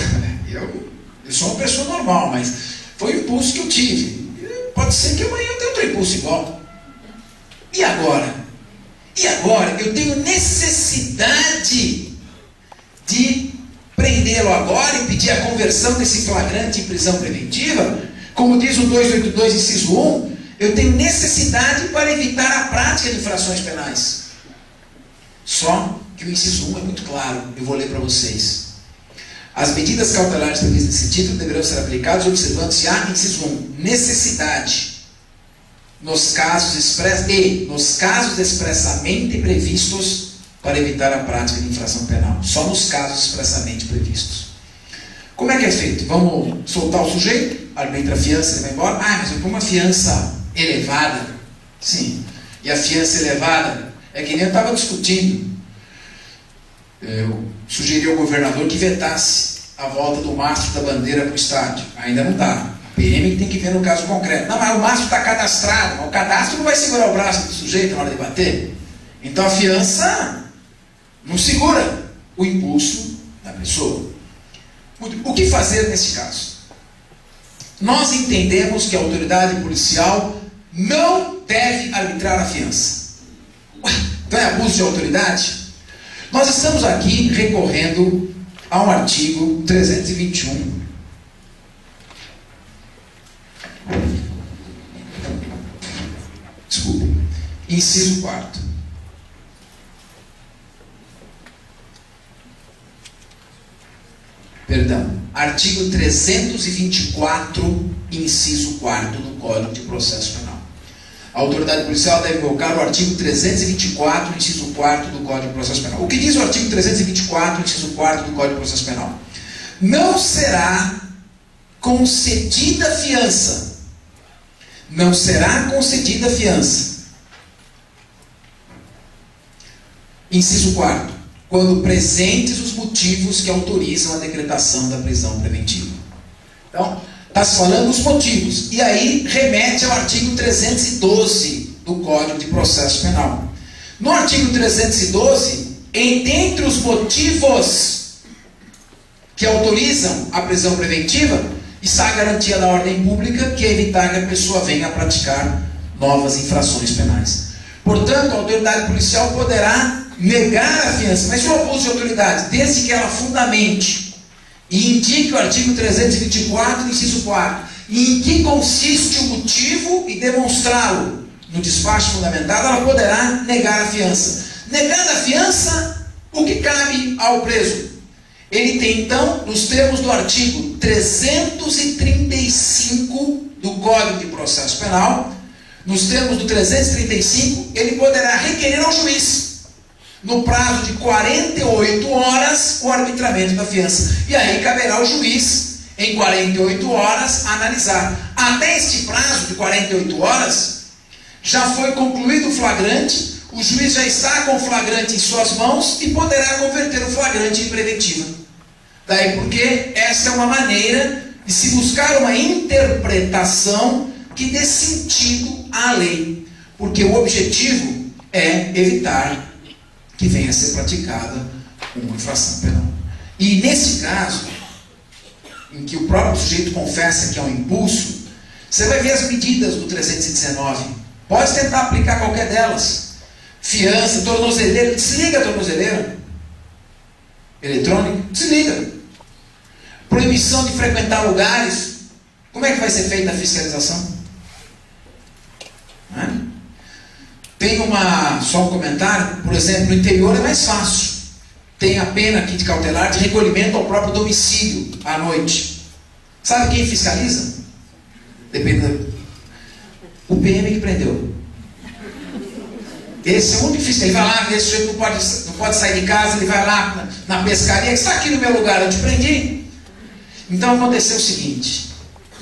eu sou uma pessoa normal, mas foi o impulso que eu tive. Pode ser que amanhã eu tenha outro impulso igual. E agora? E agora? Eu tenho necessidade de prendê-lo agora e pedir a conversão desse flagrante em prisão preventiva? Como diz o 282, inciso 1, eu tenho necessidade para evitar a prática de infrações penais. Só que o inciso 1 é muito claro, eu vou ler para vocês. As medidas cautelares previstas nesse título deverão ser aplicadas observando-se a, inciso 1, necessidade, nos casos expressamente previstos para evitar a prática de infração penal. Só nos casos expressamente previstos. Como é que é feito? Vamos soltar o sujeito, arbitra a fiança, ele vai embora. Ah, mas eu ponho uma fiança elevada. Sim. E a fiança elevada é que nem eu estava discutindo. Eu sugeri ao governador que vetasse a volta do mastro da bandeira para o estádio. Ainda não está. A PM tem que ver no caso concreto. Não, mas o mastro está cadastrado. Mas o cadastro não vai segurar o braço do sujeito na hora de bater. Então a fiança não segura o impulso da pessoa. O que fazer nesse caso? Nós entendemos que a autoridade policial não deve arbitrar a fiança. Então é abuso de autoridade? Nós estamos aqui recorrendo a um artigo 321. Desculpe. Inciso 4º. Perdão. Artigo 324, inciso 4º do Código de Processo Penal. A autoridade policial deve invocar o artigo 324, inciso 4º do Código de Processo Penal. O que diz o artigo 324, inciso 4º do Código de Processo Penal? Não será concedida fiança. Não será concedida fiança. Inciso 4º. Quando presentes os motivos que autorizam a decretação da prisão preventiva. Então, está se falando os motivos. E aí remete ao artigo 312 do Código de Processo Penal. No artigo 312, dentre os motivos que autorizam a prisão preventiva, está a garantia da ordem pública, que é evitar que a pessoa venha a praticar novas infrações penais. Portanto, a autoridade policial poderá negar a fiança, mas o abuso de autoridade, desde que ela fundamente e indique o artigo 324, inciso 4, e em que consiste o motivo e demonstrá-lo no despacho fundamentado, ela poderá negar a fiança. Negando a fiança, o que cabe ao preso? Ele tem então, nos termos do artigo 335 do Código de Processo Penal, nos termos do 335, ele poderá requerer ao juiz, no prazo de 48 horas, o arbitramento da fiança. E aí caberá ao juiz, em 48 horas, analisar. Até este prazo de 48 horas, já foi concluído o flagrante, o juiz já está com o flagrante em suas mãos e poderá converter o flagrante em preventiva. Daí porque esta é uma maneira de se buscar uma interpretação que dê sentido à lei. Porque o objetivo é evitar que venha a ser praticada uma infração penal. E nesse caso, em que o próprio sujeito confessa que é um impulso, você vai ver as medidas do 319. Pode tentar aplicar qualquer delas. Fiança, tornozeleira, desliga a tornozeleira. Eletrônica, desliga. Proibição de frequentar lugares. Como é que vai ser feita a fiscalização? Não é? Tem só um comentário, por exemplo, no interior é mais fácil. tem a pena aqui de cautelar de recolhimento ao próprio domicílio à noite. Sabe quem fiscaliza? Depende o PM que prendeu. Esse é o único fiscal. Ele vai lá, esse sujeito não pode sair de casa, ele vai lá na pescaria, que está aqui no meu lugar, eu te prendi. Então aconteceu o seguinte,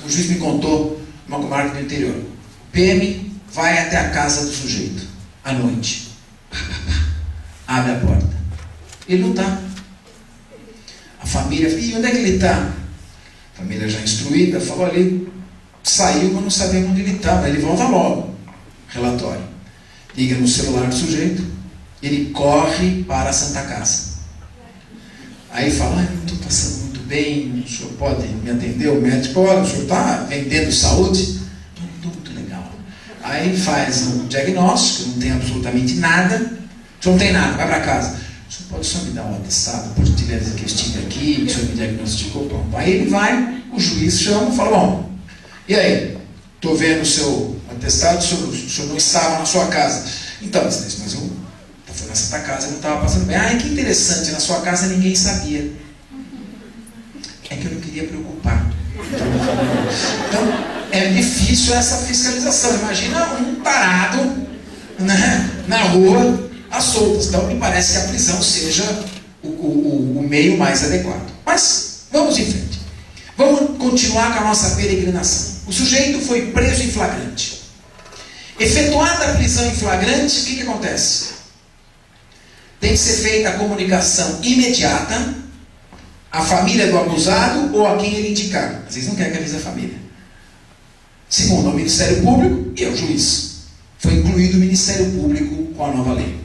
o juiz me contou, uma comarca do interior, o PM vai até a casa do sujeito, à noite, abre a porta, ele não está. A família, e onde é que ele está? A família já instruída, falou ali, saiu, mas não sabemos onde ele está, mas ele volta logo. Relatório. Liga no celular do sujeito, ele corre para a Santa Casa. Aí fala, não estou passando muito bem, o senhor pode me atender? O médico, olha, o senhor está vendendo saúde? Muito legal. Aí faz um diagnóstico, não tem absolutamente nada, o senhor não tem nada, vai para casa. O senhor pode só me dar um atestado, por gentileza que eu estive aqui, o senhor me diagnosticou, pronto. Aí ele vai, o juiz chama e fala, bom, e aí? Estou vendo o seu atestado, o senhor não estava na sua casa. Então, mas eu fui na Santa Casa e não estava passando bem. Ah, que interessante, na sua casa ninguém sabia. É que eu não queria preocupar. Então, é difícil essa fiscalização. Imagina um parado, né, na rua, às soltas. Então, me parece que a prisão seja o meio mais adequado. Mas, vamos em frente. Vamos continuar com a nossa peregrinação. O sujeito foi preso em flagrante. Efetuada a prisão em flagrante, o que acontece? Tem que ser feita a comunicação imediata à família do abusado ou a quem ele indicar. Às vezes não quer que avise a família. Segundo, ao Ministério Público e ao juiz. Foi incluído o Ministério Público com a nova lei.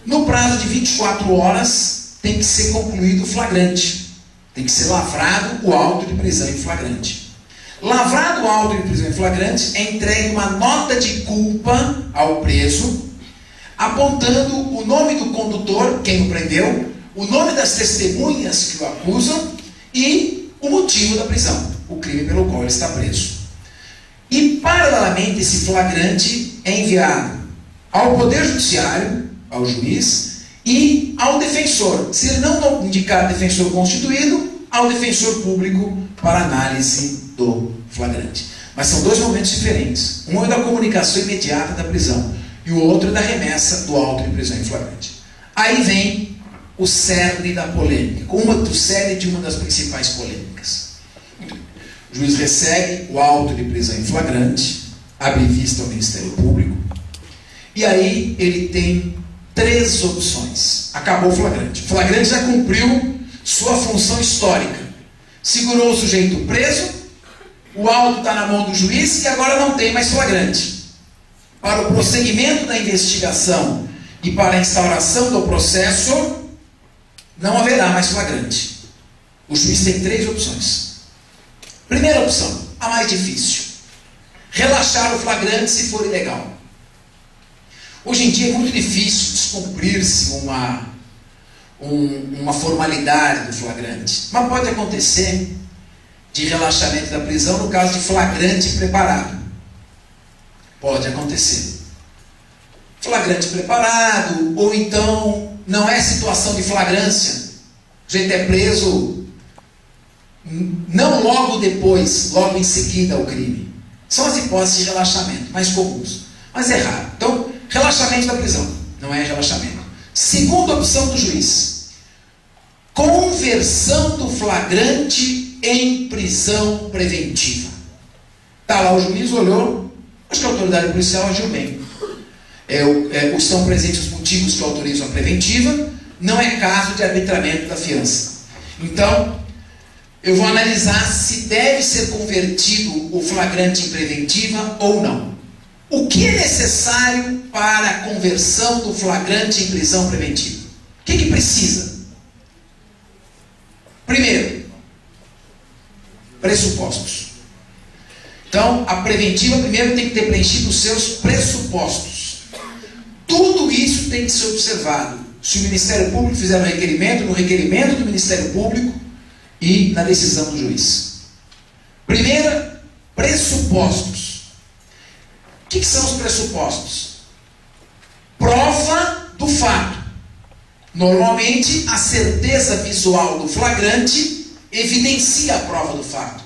No prazo de 24 horas, tem que ser concluído o flagrante. Tem que ser lavrado o auto de prisão em flagrante. Lavrado o auto de prisão em flagrante, é entregue uma nota de culpa ao preso, apontando o nome do condutor, quem o prendeu, o nome das testemunhas que o acusam e o motivo da prisão, o crime pelo qual ele está preso. E, paralelamente, esse flagrante é enviado ao Poder Judiciário, ao juiz, e ao defensor. Se ele não indicar defensor constituído, ao defensor público para análise do flagrante. Mas são dois momentos diferentes. Um é da comunicação imediata da prisão e o outro é da remessa do auto de prisão em flagrante. Aí vem o cerne da polêmica, o cerne de uma das principais polêmicas. O juiz recebe o auto de prisão em flagrante, abre vista ao Ministério Público, e aí ele tem 3 opções. Acabou o flagrante. O flagrante já cumpriu sua função histórica. Segurou o sujeito preso, o auto está na mão do juiz e agora não tem mais flagrante. Para o prosseguimento da investigação e para a instauração do processo, não haverá mais flagrante. O juiz tem 3 opções. Primeira opção, a mais difícil: relaxar o flagrante se for ilegal. Hoje em dia é muito difícil descumprir-se uma formalidade do flagrante, mas pode acontecer de relaxamento da prisão no caso de flagrante preparado. Pode acontecer. Flagrante preparado, ou então não é situação de flagrância. O sujeito é preso não logo depois, logo em seguida ao crime. São as hipóteses de relaxamento mais comuns, mas é raro. Então, relaxamento da prisão, não é relaxamento. Segunda opção do juiz: conversão do flagrante em prisão preventiva. Está lá o juiz, olhou, acho que a autoridade policial agiu bem. Estão presentes os motivos que autorizam a preventiva, não é caso de arbitramento da fiança. Então, eu vou analisar se deve ser convertido o flagrante em preventiva ou não. O que é necessário para a conversão do flagrante em prisão preventiva? O que precisa? Primeiro, pressupostos. Então, a preventiva primeiro tem que ter preenchido os seus pressupostos. Tudo isso tem que ser observado. Se o Ministério Público fizer um requerimento, no requerimento do Ministério Público e na decisão do juiz. Primeiro, pressupostos. O que são os pressupostos? Prova do fato. Normalmente, a certeza visual do flagrante evidencia a prova do fato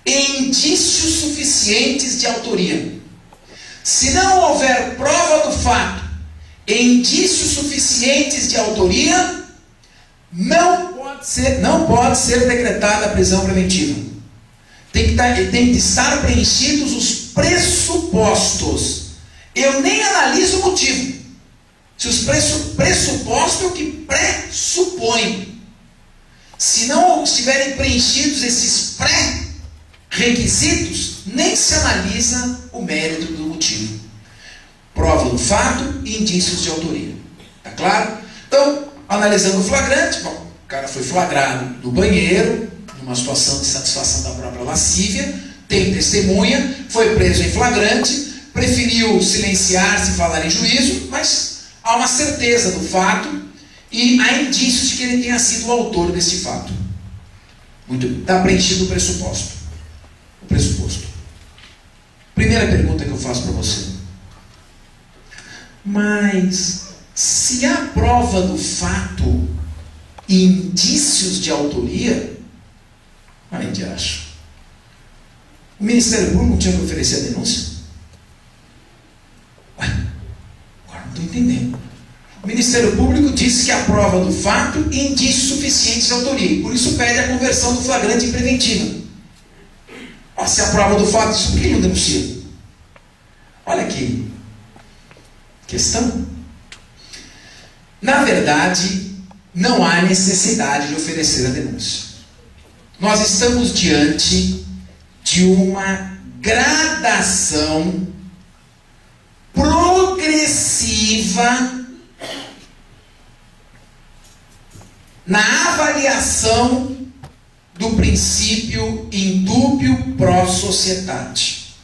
e indícios suficientes de autoria. Se não houver prova do fato e indícios suficientes de autoria, não pode ser decretada a prisão preventiva. Tem que estar preenchidos os pressupostos. Eu nem analiso o motivo. Se os pressupostos é o que pressupõe. Se não estiverem preenchidos esses pré-requisitos, nem se analisa o mérito do motivo. Prova do fato e indícios de autoria. Tá claro? Então, analisando o flagrante, bom, o cara foi flagrado no banheiro, numa situação de satisfação da própria lascívia, tem testemunha, foi preso em flagrante, preferiu silenciar-se e falar em juízo, mas há uma certeza do fato e há indícios de que ele tenha sido o autor desse fato. Muito bem. Está preenchido o pressuposto. O pressuposto. Primeira pergunta que eu faço para você. Mas se há prova do fato e indícios de autoria, aí de acho. O Ministério Público não tinha que oferecer a denúncia? Ué, agora não estou entendendo. O Ministério Público disse que há prova do fato e indícios suficientes de autoria. Por isso pede a conversão do flagrante em preventiva. Se há prova do fato, isso por que não denuncia? Olha aqui. Questão. Na verdade, não há necessidade de oferecer a denúncia. Nós estamos diante de uma gradação progressiva na avaliação do princípio indúbio pro societate.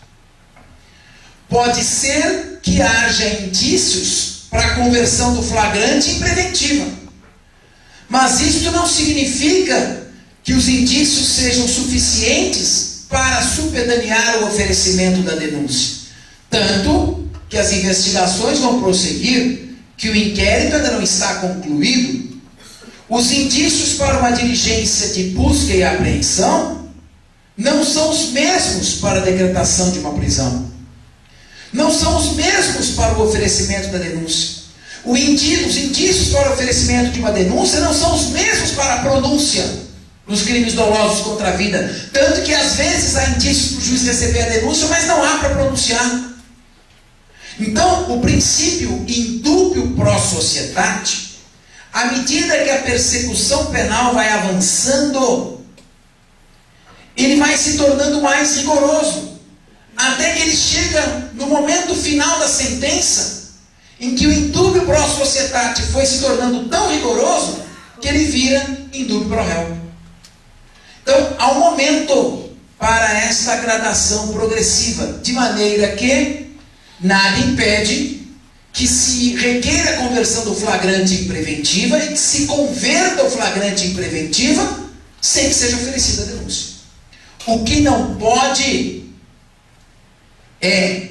Pode ser que haja indícios para a conversão do flagrante em preventiva, mas isso não significa que os indícios sejam suficientes para supedanear o oferecimento da denúncia. Tanto que as investigações vão prosseguir, que o inquérito ainda não está concluído. Os indícios para uma diligência de busca e apreensão não são os mesmos para a decretação de uma prisão. Não são os mesmos para o oferecimento da denúncia. Os indícios para o oferecimento de uma denúncia não são os mesmos para a pronúncia nos crimes dolosos contra a vida. Tanto que às vezes há indícios para o juiz receber a denúncia, mas não há para pronunciar. Então, o princípio indúbio pro societate, à medida que a persecução penal vai avançando, ele vai se tornando mais rigoroso, até que ele chega no momento final da sentença, em que o indúbio pro societate foi se tornando tão rigoroso, que ele vira indúbio pro réu. Então, há um momento para esta gradação progressiva, de maneira que nada impede que se requeira a conversão do flagrante em preventiva e que se converta o flagrante em preventiva sem que seja oferecida a denúncia. O que não pode é,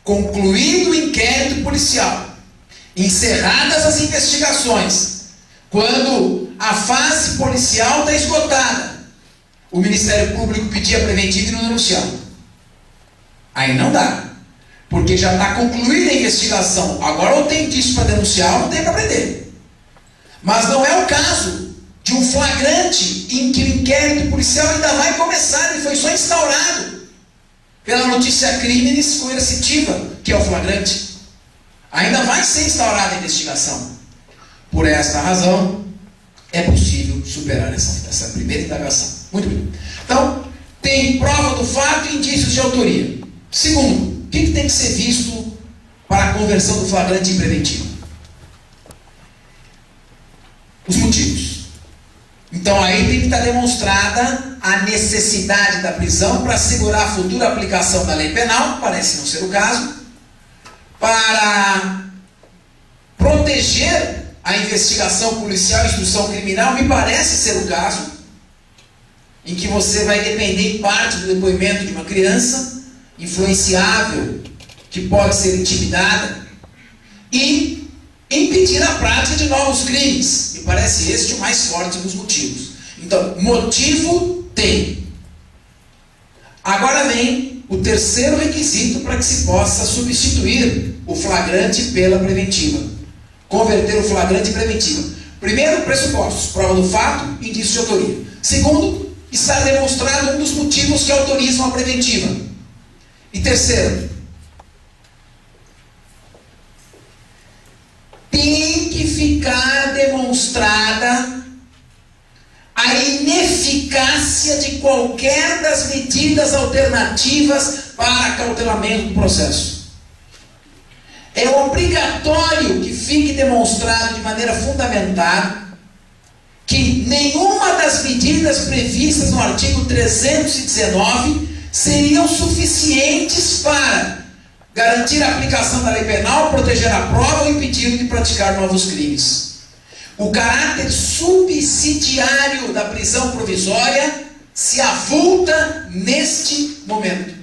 concluído o inquérito policial, encerradas as investigações, quando a fase policial está esgotada, o Ministério Público pedir a preventiva e não denunciar. Aí não dá. Porque já está concluída a investigação. Agora ou tem indício para denunciar ou não tem para prender. Mas não é o caso de um flagrante em que o inquérito policial ainda vai começar. Ele foi só instaurado pela notícia crimes coercitiva, que é o flagrante. Ainda vai ser instaurada a investigação. Por esta razão, é possível superar essa primeira indagação. Muito bem. Então, tem prova do fato e indícios de autoria. Segundo, o que tem que ser visto para a conversão do flagrante em preventivo? Os motivos. Então aí tem que estar demonstrada a necessidade da prisão para assegurar a futura aplicação da lei penal, parece não ser o caso, para proteger a investigação policial e instrução criminal, me parece ser o caso, em que você vai depender em parte do depoimento de uma criança influenciável, que pode ser intimidada, e impedir a prática de novos crimes. Me parece este o mais forte dos motivos. Então, motivo tem. Agora vem o terceiro requisito para que se possa substituir o flagrante pela preventiva. Converter o flagrante em preventiva. Primeiro, pressupostos, prova do fato, indício de autoria. Segundo, está demonstrado um dos motivos que autorizam a preventiva. E terceiro, tem que ficar demonstrada a ineficácia de qualquer das medidas alternativas para acautelamento do processo. É obrigatório que fique demonstrado de maneira fundamentada que nenhuma das medidas previstas no artigo 319 seriam suficientes para garantir a aplicação da lei penal, proteger a prova ou impedir de praticar novos crimes. O caráter subsidiário da prisão provisória se avulta neste momento.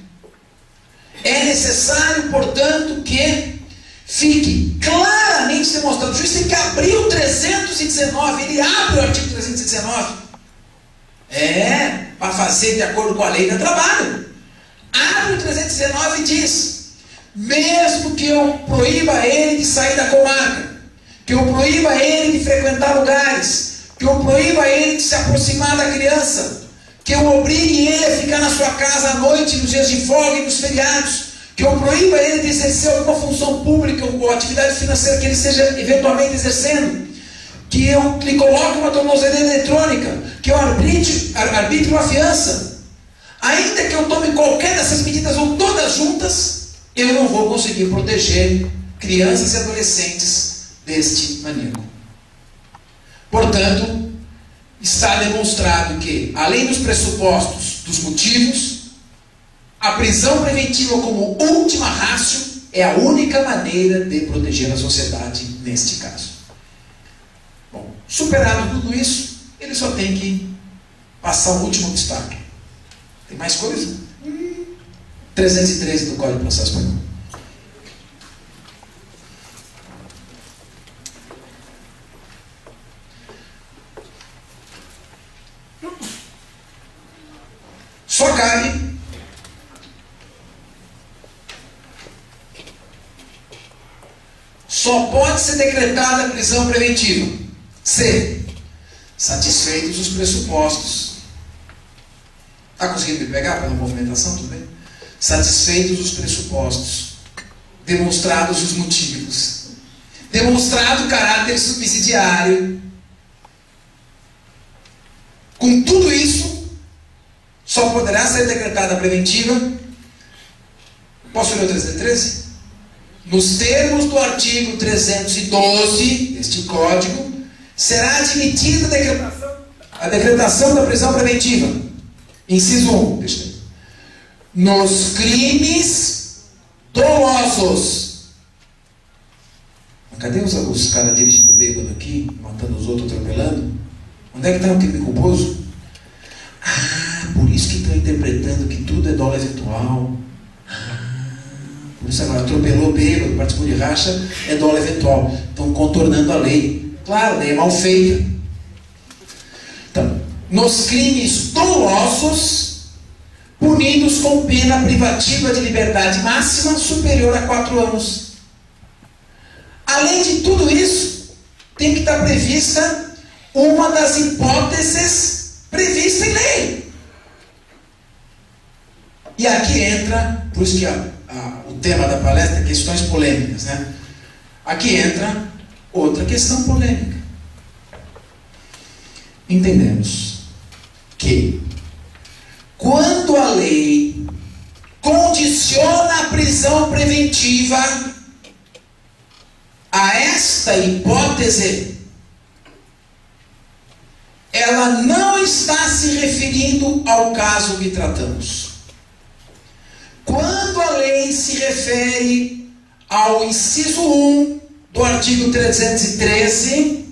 É necessário, portanto, que fique claramente demonstrado. O juiz tem que abrir o 319, ele abre o artigo 319. Para fazer de acordo com a lei do trabalho. Abre o 319 e diz: mesmo que eu proíba ele de sair da comarca, que eu proíba ele de frequentar lugares, que eu proíba ele de se aproximar da criança, que eu obrigue ele a ficar na sua casa à noite, nos dias de folga e nos feriados, que eu proíba ele de exercer alguma função pública ou atividade financeira que ele esteja eventualmente exercendo, que eu lhe coloque uma tornozeleira eletrônica, que eu arbitre uma fiança, ainda que eu tome qualquer dessas medidas ou todas juntas, eu não vou conseguir proteger crianças e adolescentes deste maníaco. Portanto, está demonstrado que, além dos pressupostos dos motivos, a prisão preventiva como última ratio é a única maneira de proteger a sociedade neste caso. Bom, superado tudo isso, ele só tem que passar o último obstáculo. Tem mais coisa? 313 do Código de Processo Penal. Só cabe só pode ser decretada a prisão preventiva se satisfeitos os pressupostos. Está conseguindo me pegar pela movimentação? Tudo bem? Satisfeitos os pressupostos, demonstrados os motivos, demonstrado o caráter subsidiário. Com tudo isso, só poderá ser decretada a preventiva. Posso ler o 313? Nos termos do artigo 312 deste Código, será admitida a decretação da prisão preventiva. Inciso 1, deixa eu ver. Nos crimes dolosos. Cadê os caras dirigindo bêbado aqui, matando os outros, atropelando? Onde é que está o crime culposo? Por isso que estão interpretando que tudo é dolo eventual. Por isso agora atropelou bêbado, participou de racha, é dolo eventual. Estão contornando a lei. Claro, a lei é mal feita. Então, nos crimes dolosos, punidos com pena privativa de liberdade máxima superior a 4 anos. Além de tudo isso, tem que estar prevista uma das hipóteses previstas em lei. E aqui entra, por isso que o tema da palestra é questões polêmicas, né? Aqui entra outra questão polêmica. Entendemos que quando a lei condiciona a prisão preventiva a esta hipótese, ela não está se referindo ao caso que tratamos. Quando a lei se refere ao inciso 1 do artigo 313,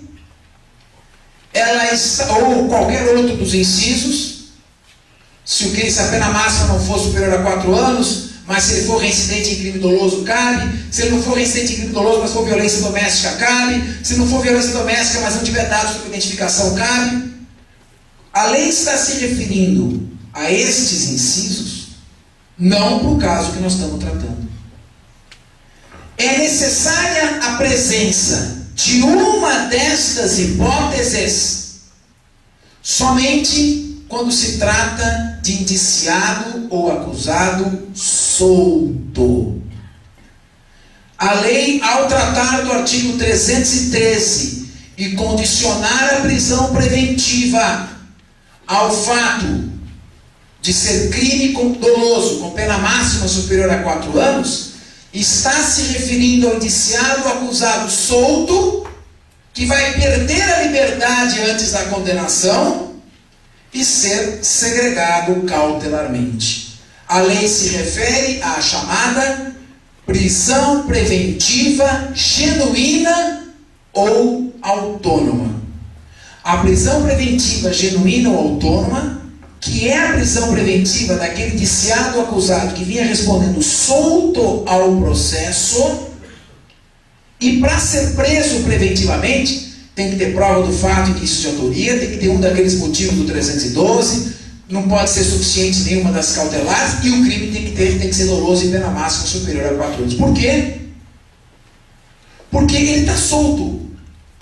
ela está, ou qualquer outro dos incisos, se a pena máxima não for superior a 4 anos, mas se ele for reincidente em crime doloso, cabe. Se ele não for reincidente em crime doloso, mas for violência doméstica, cabe. Se não for violência doméstica, mas não tiver dados sobre identificação, cabe. A lei está se referindo a estes incisos, não para o caso que nós estamos tratando. É necessária a presença de uma destas hipóteses somente quando se trata de indiciado ou acusado solto. A lei, ao tratar do artigo 313 e condicionar a prisão preventiva ao fato de ser crime doloso com pena máxima superior a 4 anos, está se referindo ao indiciado ou acusado solto, que vai perder a liberdade antes da condenação e ser segregado cautelarmente. A lei se refere à chamada prisão preventiva genuína ou autônoma. A prisão preventiva genuína ou autônoma, que é a prisão preventiva daquele indiciado ou acusado que vinha respondendo solto ao processo, e para ser preso preventivamente tem que ter prova do fato, indício de autoria, tem que ter um daqueles motivos do 312, não pode ser suficiente nenhuma das cautelares, e o crime tem que ser doloso e pena máxima superior a 4 anos. Por quê? Porque ele está solto.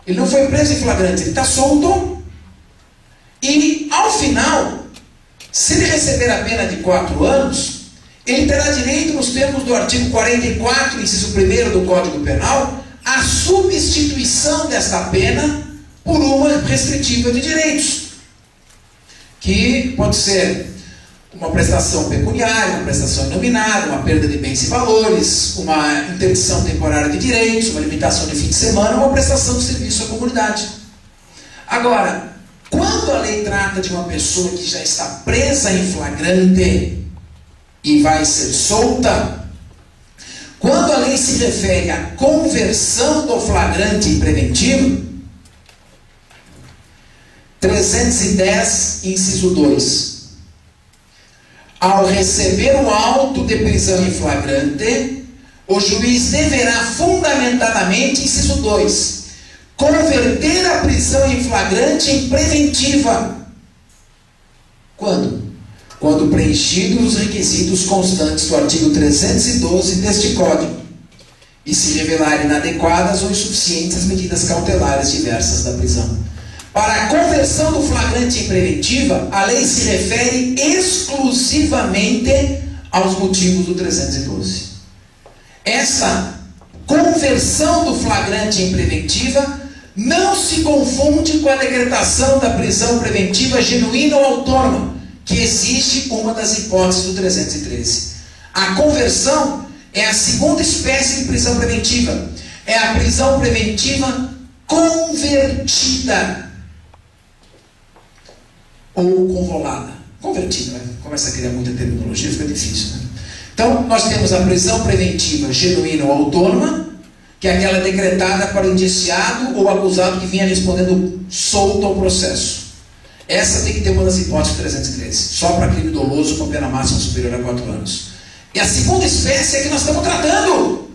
Ele não foi preso em flagrante, ele está solto, e ao final, se ele receber a pena de 4 anos, ele terá direito, nos termos do artigo 44, inciso 1º do Código Penal, a substituição desta pena por uma restritiva de direitos, que pode ser uma prestação pecuniária, uma prestação inominada, uma perda de bens e valores, uma interdição temporária de direitos, uma limitação de fim de semana, uma prestação de serviço à comunidade. Agora, quando a lei trata de uma pessoa que já está presa em flagrante e vai ser solta, quando a lei se refere à conversão do flagrante em preventivo, 310, inciso 2. Ao receber o auto de prisão em flagrante, o juiz deverá fundamentadamente, inciso 2, converter a prisão em flagrante em preventiva. Quando? Quando preenchidos os requisitos constantes do artigo 312 deste Código e se revelarem inadequadas ou insuficientes as medidas cautelares diversas da prisão. Para a conversão do flagrante em preventiva, a lei se refere exclusivamente aos motivos do 312. Essa conversão do flagrante em preventiva não se confunde com a decretação da prisão preventiva genuína ou autônoma, que existe uma das hipóteses do 313. A conversão é a segunda espécie de prisão preventiva. É a prisão preventiva convertida ou convolada. Convertida, né? Começa a criar muita terminologia, fica difícil, né? Então, nós temos a prisão preventiva genuína ou autônoma, que é aquela decretada para o indiciado ou acusado que vinha respondendo solto ao processo. Essa tem que ter uma das hipóteses 313, só para crime doloso com pena máxima superior a 4 anos. E a segunda espécie é que nós estamos tratando.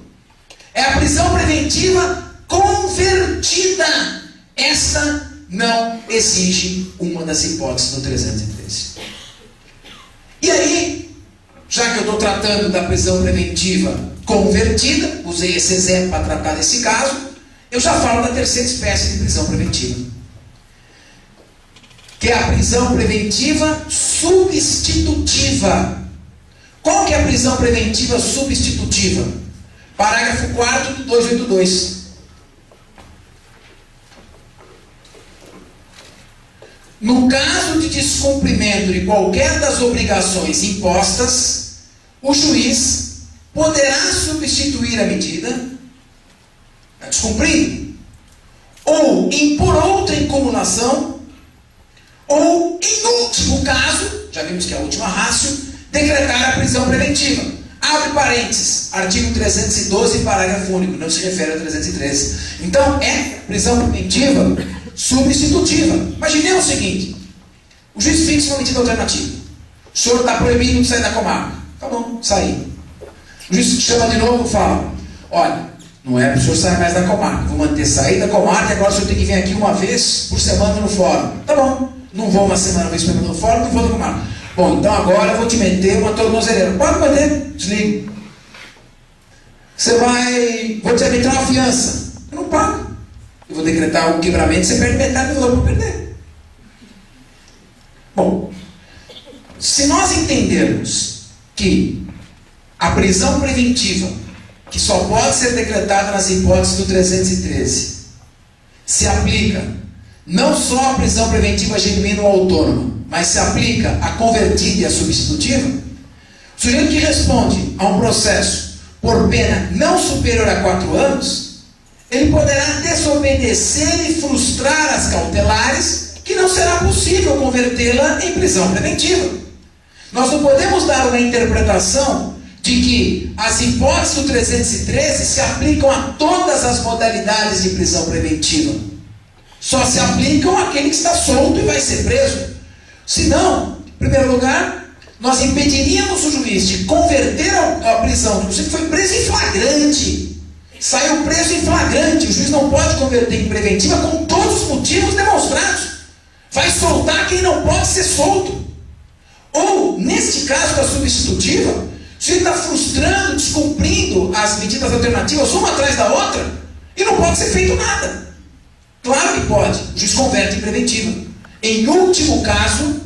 É a prisão preventiva convertida. Esta não exige uma das hipóteses do 313. E aí, já que eu estou tratando da prisão preventiva convertida, usei esse exemplo para tratar desse caso, eu já falo da terceira espécie de prisão preventiva, que é a prisão preventiva substitutiva. Qual que é a prisão preventiva substitutiva? Parágrafo 4º do 282. No caso de descumprimento de qualquer das obrigações impostas, o juiz poderá substituir a medida, descumprindo, ou impor outra em cumulação, ou, em último caso, já vimos que é a última rácio, decretar a prisão preventiva. Abre parênteses, artigo 312, parágrafo único, não se refere ao 313. Então, é prisão preventiva substitutiva. Imaginemos o seguinte: o juiz fixa uma medida alternativa. O senhor está proibido de sair da comarca. Tá bom, saí. O juiz chama de novo e fala: olha, não é para o senhor sair mais da comarca, vou manter sair da comarca, agora o senhor tem que vir aqui uma vez por semana no fórum. Tá bom, não vou uma semana, uma vez por semana no fórum, não vou na comarca. Bom, então agora eu vou te meter uma tornozeleira. Pode manter, desliga. Vou te arbitrar uma fiança. Eu não pago. Eu vou decretar um quebramento, você perde metade do valor para perder. Bom, se nós entendermos que a prisão preventiva, que só pode ser decretada nas hipóteses do 313, se aplica não só a prisão preventiva genuína ou autônoma, mas se aplica a convertida e a substitutiva, o sujeito que responde a um processo por pena não superior a 4 anos, ele poderá desobedecer e frustrar as cautelares, que não será possível convertê-la em prisão preventiva. Nós não podemos dar uma interpretação de que as hipóteses do 313 se aplicam a todas as modalidades de prisão preventiva. Só se aplicam àquele que está solto e vai ser preso. Senão, em primeiro lugar, nós impediríamos o juiz de converter a prisão. Você foi preso em flagrante, saiu preso em flagrante. O juiz não pode converter em preventiva com todos os motivos demonstrados. Vai soltar quem não pode ser solto. Ou, neste caso da substitutiva, o sujeito está frustrando, descumprindo as medidas alternativas uma atrás da outra e não pode ser feito nada. Claro que pode. O juiz converte em preventiva. Em último caso,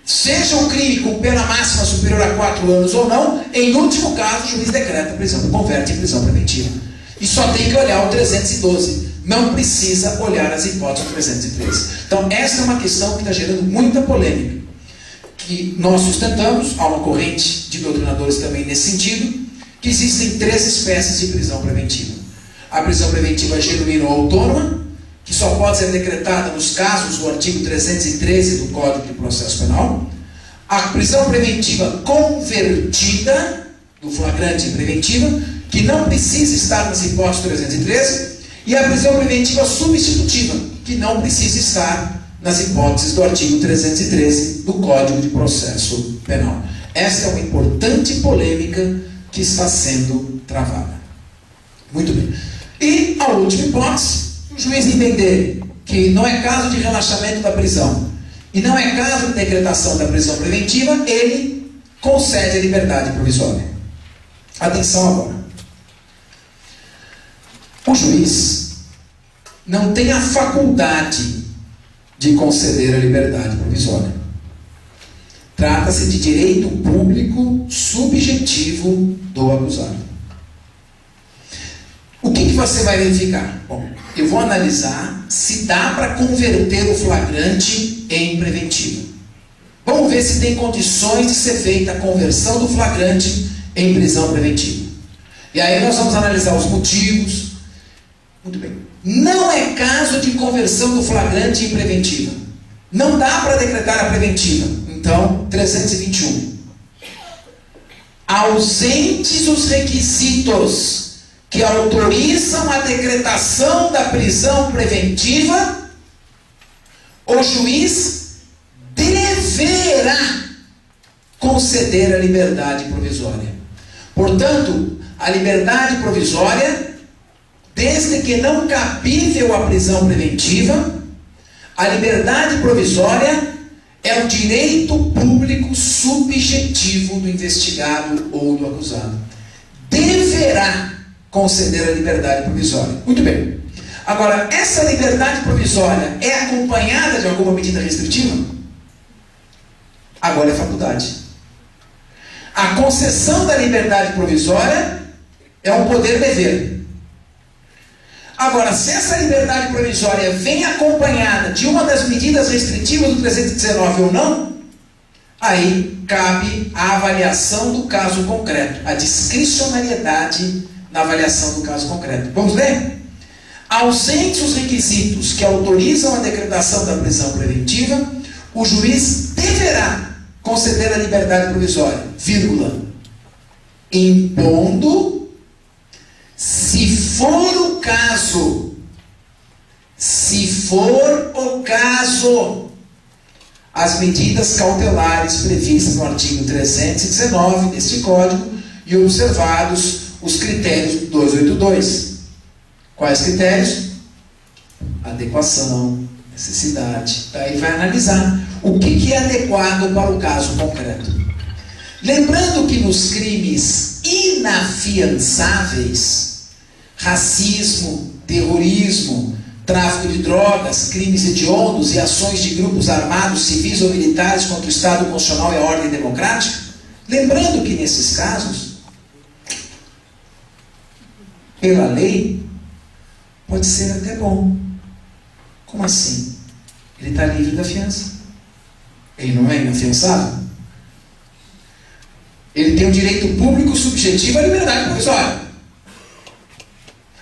seja o crime com pena máxima superior a 4 anos ou não, em último caso o juiz decreta a prisão, converte em prisão preventiva. E só tem que olhar o 312. Não precisa olhar as hipóteses do 313. Então essa é uma questão que está gerando muita polêmica, que nós sustentamos, há uma corrente de doutrinadores também nesse sentido, que existem 3 espécies de prisão preventiva. A prisão preventiva genuína ou autônoma, que só pode ser decretada nos casos do artigo 313 do Código de Processo Penal. A prisão preventiva convertida, do flagrante preventiva, que não precisa estar nas hipóteses do 313. E a prisão preventiva substitutiva, que não precisa estar nas hipóteses do artigo 313 do Código de Processo Penal. Essa é uma importante polêmica que está sendo travada. Muito bem. E a última hipótese, o juiz entender que não é caso de relaxamento da prisão e não é caso de decretação da prisão preventiva, ele concede a liberdade provisória. Atenção agora. O juiz não tem a faculdade de conceder a liberdade provisória. Trata-se de direito público subjetivo do acusado. O que você vai verificar? Bom, eu vou analisar se dá para converter o flagrante em preventivo. Vamos ver se tem condições de ser feita a conversão do flagrante em prisão preventiva. E aí nós vamos analisar os motivos. Muito bem. Não é caso de conversão do flagrante em preventiva. Não dá para decretar a preventiva. Então, 321. Ausentes os requisitos que autorizam a decretação da prisão preventiva, o juiz deverá conceder a liberdade provisória. Portanto, a liberdade provisória, desde que não cabível à prisão preventiva, a liberdade provisória é o direito público subjetivo do investigado ou do acusado. Deverá conceder a liberdade provisória. Muito bem. Agora, essa liberdade provisória é acompanhada de alguma medida restritiva? Agora é faculdade. A concessão da liberdade provisória é um poder-dever. Agora, se essa liberdade provisória vem acompanhada de uma das medidas restritivas do 319 ou não, aí cabe a avaliação do caso concreto, a discricionariedade na avaliação do caso concreto. Vamos ler? Ausentes os requisitos que autorizam a decretação da prisão preventiva, o juiz deverá conceder a liberdade provisória, vírgula, impondo, se for o caso, as medidas cautelares previstas no artigo 319 deste Código e observados os critérios do 282. Quais critérios? Adequação, necessidade. Daí vai analisar o que é adequado para o caso concreto. Lembrando que nos crimes inafiançáveis, racismo, terrorismo, tráfico de drogas, crimes hediondos e ações de grupos armados, civis ou militares contra o Estado constitucional e a ordem democrática, lembrando que nesses casos, pela lei, pode ser até bom. Como assim? Ele está livre da fiança. Ele não é inafiançável. Ele tem um direito público subjetivo à liberdade provisória.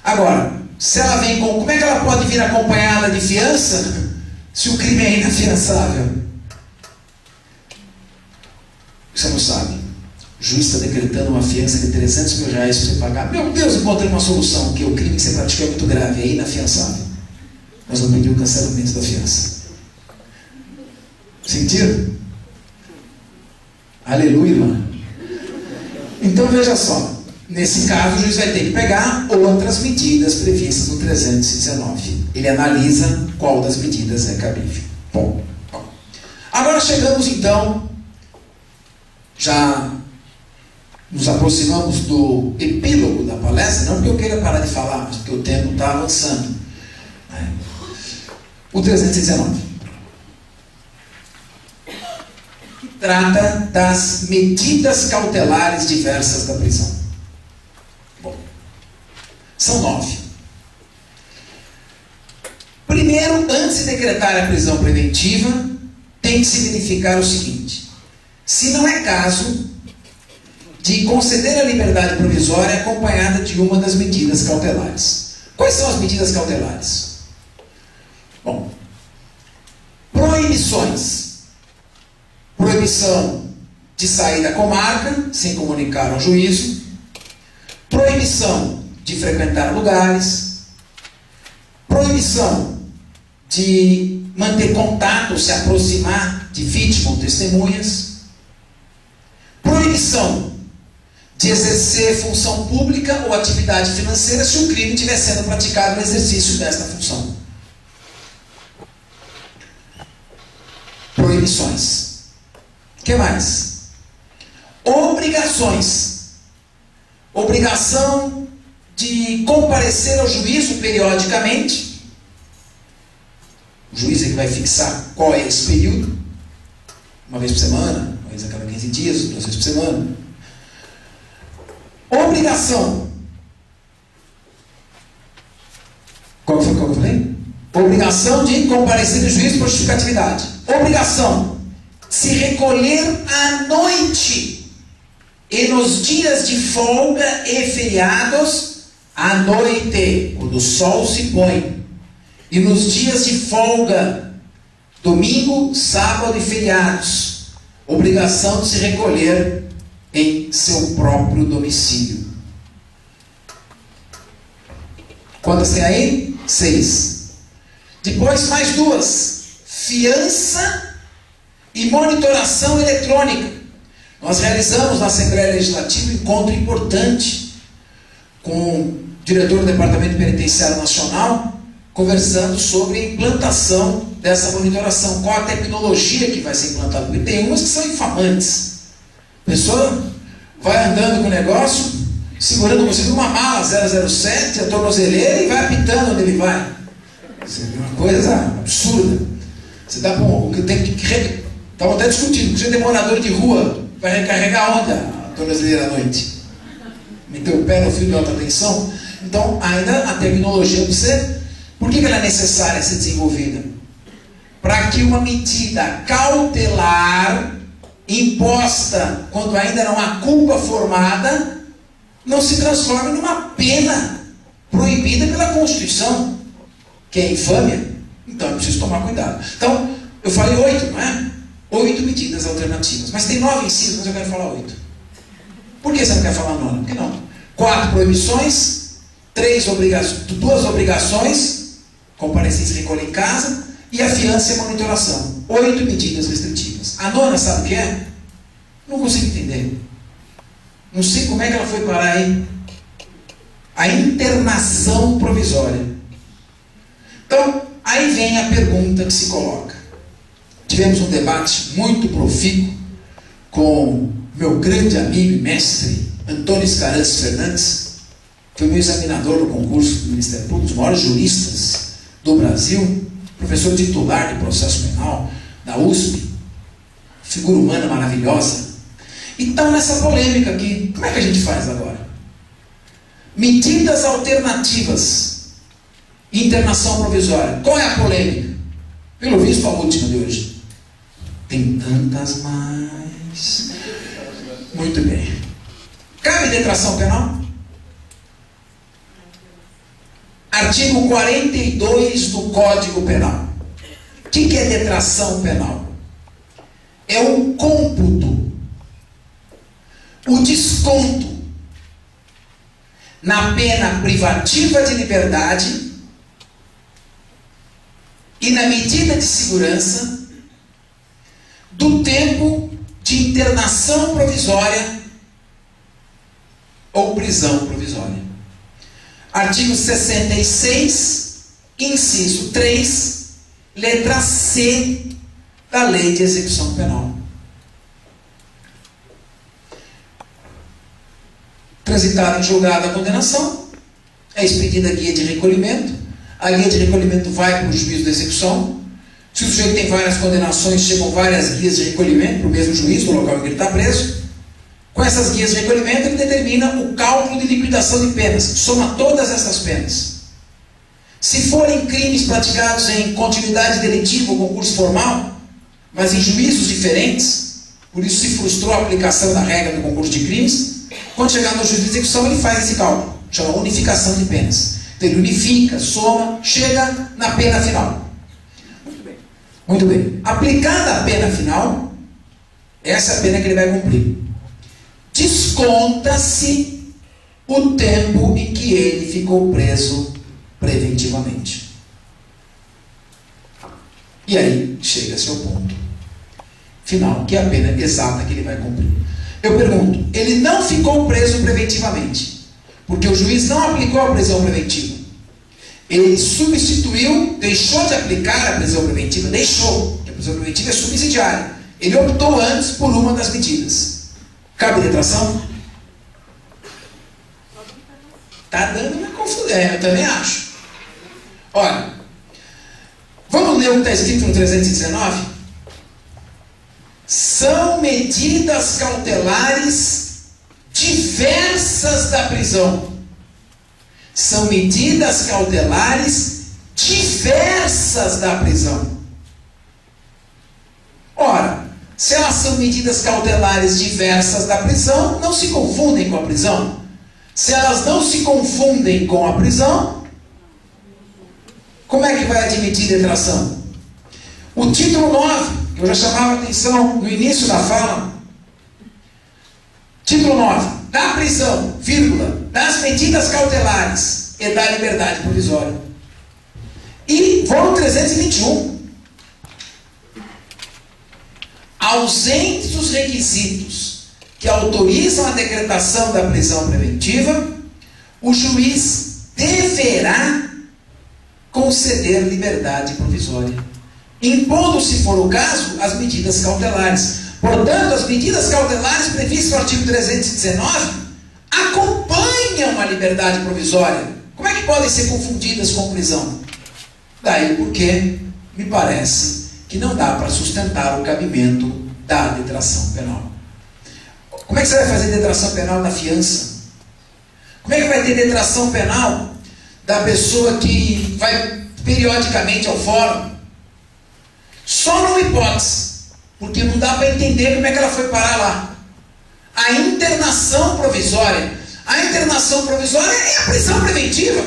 Agora, se ela vem com... Como é que ela pode vir acompanhada de fiança se o crime é inafiançável? Você não sabe. O juiz está decretando uma fiança de 300 mil reais para você pagar. Meu Deus, encontrei uma solução, que o crime que você praticou é muito grave, é inafiançável. Nós vamos pedir o cancelamento da fiança. Sentiram? Aleluia, irmã. Então veja só. Nesse caso, o juiz vai ter que pegar outras medidas previstas no 319. Ele analisa qual das medidas é cabível. Bom. Agora chegamos então, já nos aproximamos do epílogo da palestra, não porque eu queira parar de falar, mas porque o tempo está avançando. O 319. Que trata das medidas cautelares diversas da prisão. São 9. Primeiro, antes de decretar a prisão preventiva, tem que se verificar o seguinte: se não é caso de conceder a liberdade provisória acompanhada de uma das medidas cautelares. Quais são as medidas cautelares? Bom, proibições. Proibição de sair da comarca sem comunicar ao juízo. Proibição de frequentar lugares, proibição de manter contato ou se aproximar de vítimas ou testemunhas, proibição de exercer função pública ou atividade financeira se o crime estiver sendo praticado no exercício desta função. Proibições. O que mais? Obrigações. Obrigação de comparecer ao juízo periodicamente. O juiz é que vai fixar qual é esse período. Uma vez por semana, uma vez a cada 15 dias, 2 vezes por semana. Obrigação. Qual foi que eu falei? Obrigação de comparecer ao juízo por justificatividade. Obrigação de se recolher à noite e nos dias de folga e feriados à noite, quando o sol se põe, e nos dias de folga, domingo, sábado e feriados, obrigação de se recolher em seu próprio domicílio. Quantas tem aí? 6. Depois mais 2. Fiança e monitoração eletrônica. Nós realizamos na Assembleia Legislativa um encontro importante com o diretor do Departamento Penitenciário Nacional, conversando sobre a implantação dessa monitoração, qual a tecnologia que vai ser implantada, porque tem umas que são infamantes. A pessoa vai andando com o negócio, segurando você numa mala 007, a tornozeleira, e vai apitando onde ele vai. Isso é uma coisa absurda. Você dá estava até discutindo, porque você é morador de rua, vai recarregar onde a tornozeleira à noite? Meter o pé no fio de alta tensão? Então, ainda a tecnologia precisa. Por que ela é necessária ser desenvolvida? Para que uma medida cautelar imposta quando ainda não há culpa formada não se transforme numa pena proibida pela Constituição, que é infâmia. Então, é preciso tomar cuidado. Então, eu falei 8, não é? 8 medidas alternativas. Mas tem 9 incisos, mas eu quero falar 8. Por que você não quer falar 9? Por que não? 4 proibições, 2 obrigações, comparecer e recolher em casa, e a fiança e a monitoração. 8 medidas restritivas. A 9ª, sabe o que é? Não consigo entender. Não sei como é que ela foi parar aí. A internação provisória. Então, aí vem a pergunta que se coloca. Tivemos um debate muito profícuo com meu grande amigo e mestre Antônio Escarantes Fernandes, que foi meu examinador no concurso do Ministério Público, um dos maiores juristas do Brasil, professor titular de processo penal da USP, figura humana maravilhosa. Então, nessa polêmica aqui, como é que a gente faz agora? Medidas alternativas, internação provisória. Qual é a polêmica? Pelo visto, a última de hoje. Tem tantas mais. Muito bem. Cabe detração penal? Artigo 42 do Código Penal. O que é detração penal? É o cômputo, o desconto na pena privativa de liberdade e na medida de segurança do tempo de internação provisória ou prisão provisória. Artigo 66, inciso 3, letra C da Lei de Execução Penal. Transitada em julgado a condenação, é expedida a guia de recolhimento. A guia de recolhimento vai para o juízo de execução. Se o sujeito tem várias condenações, chegam várias guias de recolhimento para o mesmo juiz, no local em que ele está preso. Com essas guias de recolhimento, ele determina o cálculo de liquidação de penas, soma todas essas penas. Se forem crimes praticados em continuidade delitiva ou concurso formal, mas em juízos diferentes, por isso se frustrou a aplicação da regra do concurso de crimes, quando chegar no juiz de execução, ele faz esse cálculo, chama unificação de penas. Então ele unifica, soma, chega na pena final. Muito bem. Aplicada a pena final, essa é a pena que ele vai cumprir. Desconta-se o tempo em que ele ficou preso preventivamente. E aí chega-se ao ponto final, que é a pena exata que ele vai cumprir. Eu pergunto, ele não ficou preso preventivamente, porque o juiz não aplicou a prisão preventiva. Ele substituiu, deixou de aplicar a prisão preventiva, porque a prisão preventiva é subsidiária. Ele optou antes por uma das medidas. Cabe detração? Está dando uma confusão. Eu também acho. Olha, vamos ler o que está escrito no 319? São medidas cautelares diversas da prisão. São medidas cautelares diversas da prisão. Ora, se elas são medidas cautelares diversas da prisão, não se confundem com a prisão. Se elas não se confundem com a prisão, como é que vai admitir detração? O título 9, que eu já chamava a atenção no início da fala. Título 9. Da prisão, vírgula, das medidas cautelares e da liberdade provisória. E vou no 321. Ausentes os requisitos que autorizam a decretação da prisão preventiva, o juiz deverá conceder liberdade provisória, impondo, se for o caso, as medidas cautelares. Portanto, as medidas cautelares previstas no artigo 319 acompanham a liberdade provisória. Como é que podem ser confundidas com prisão? Daí porque me parece que não dá para sustentar o cabimento da detração penal. Como é que você vai fazer detração penal da fiança? Como é que vai ter detração penal da pessoa que vai periodicamente ao fórum? Só numa hipótese, porque não dá para entender como é que ela foi parar lá. A internação provisória. A internação provisória é a prisão preventiva,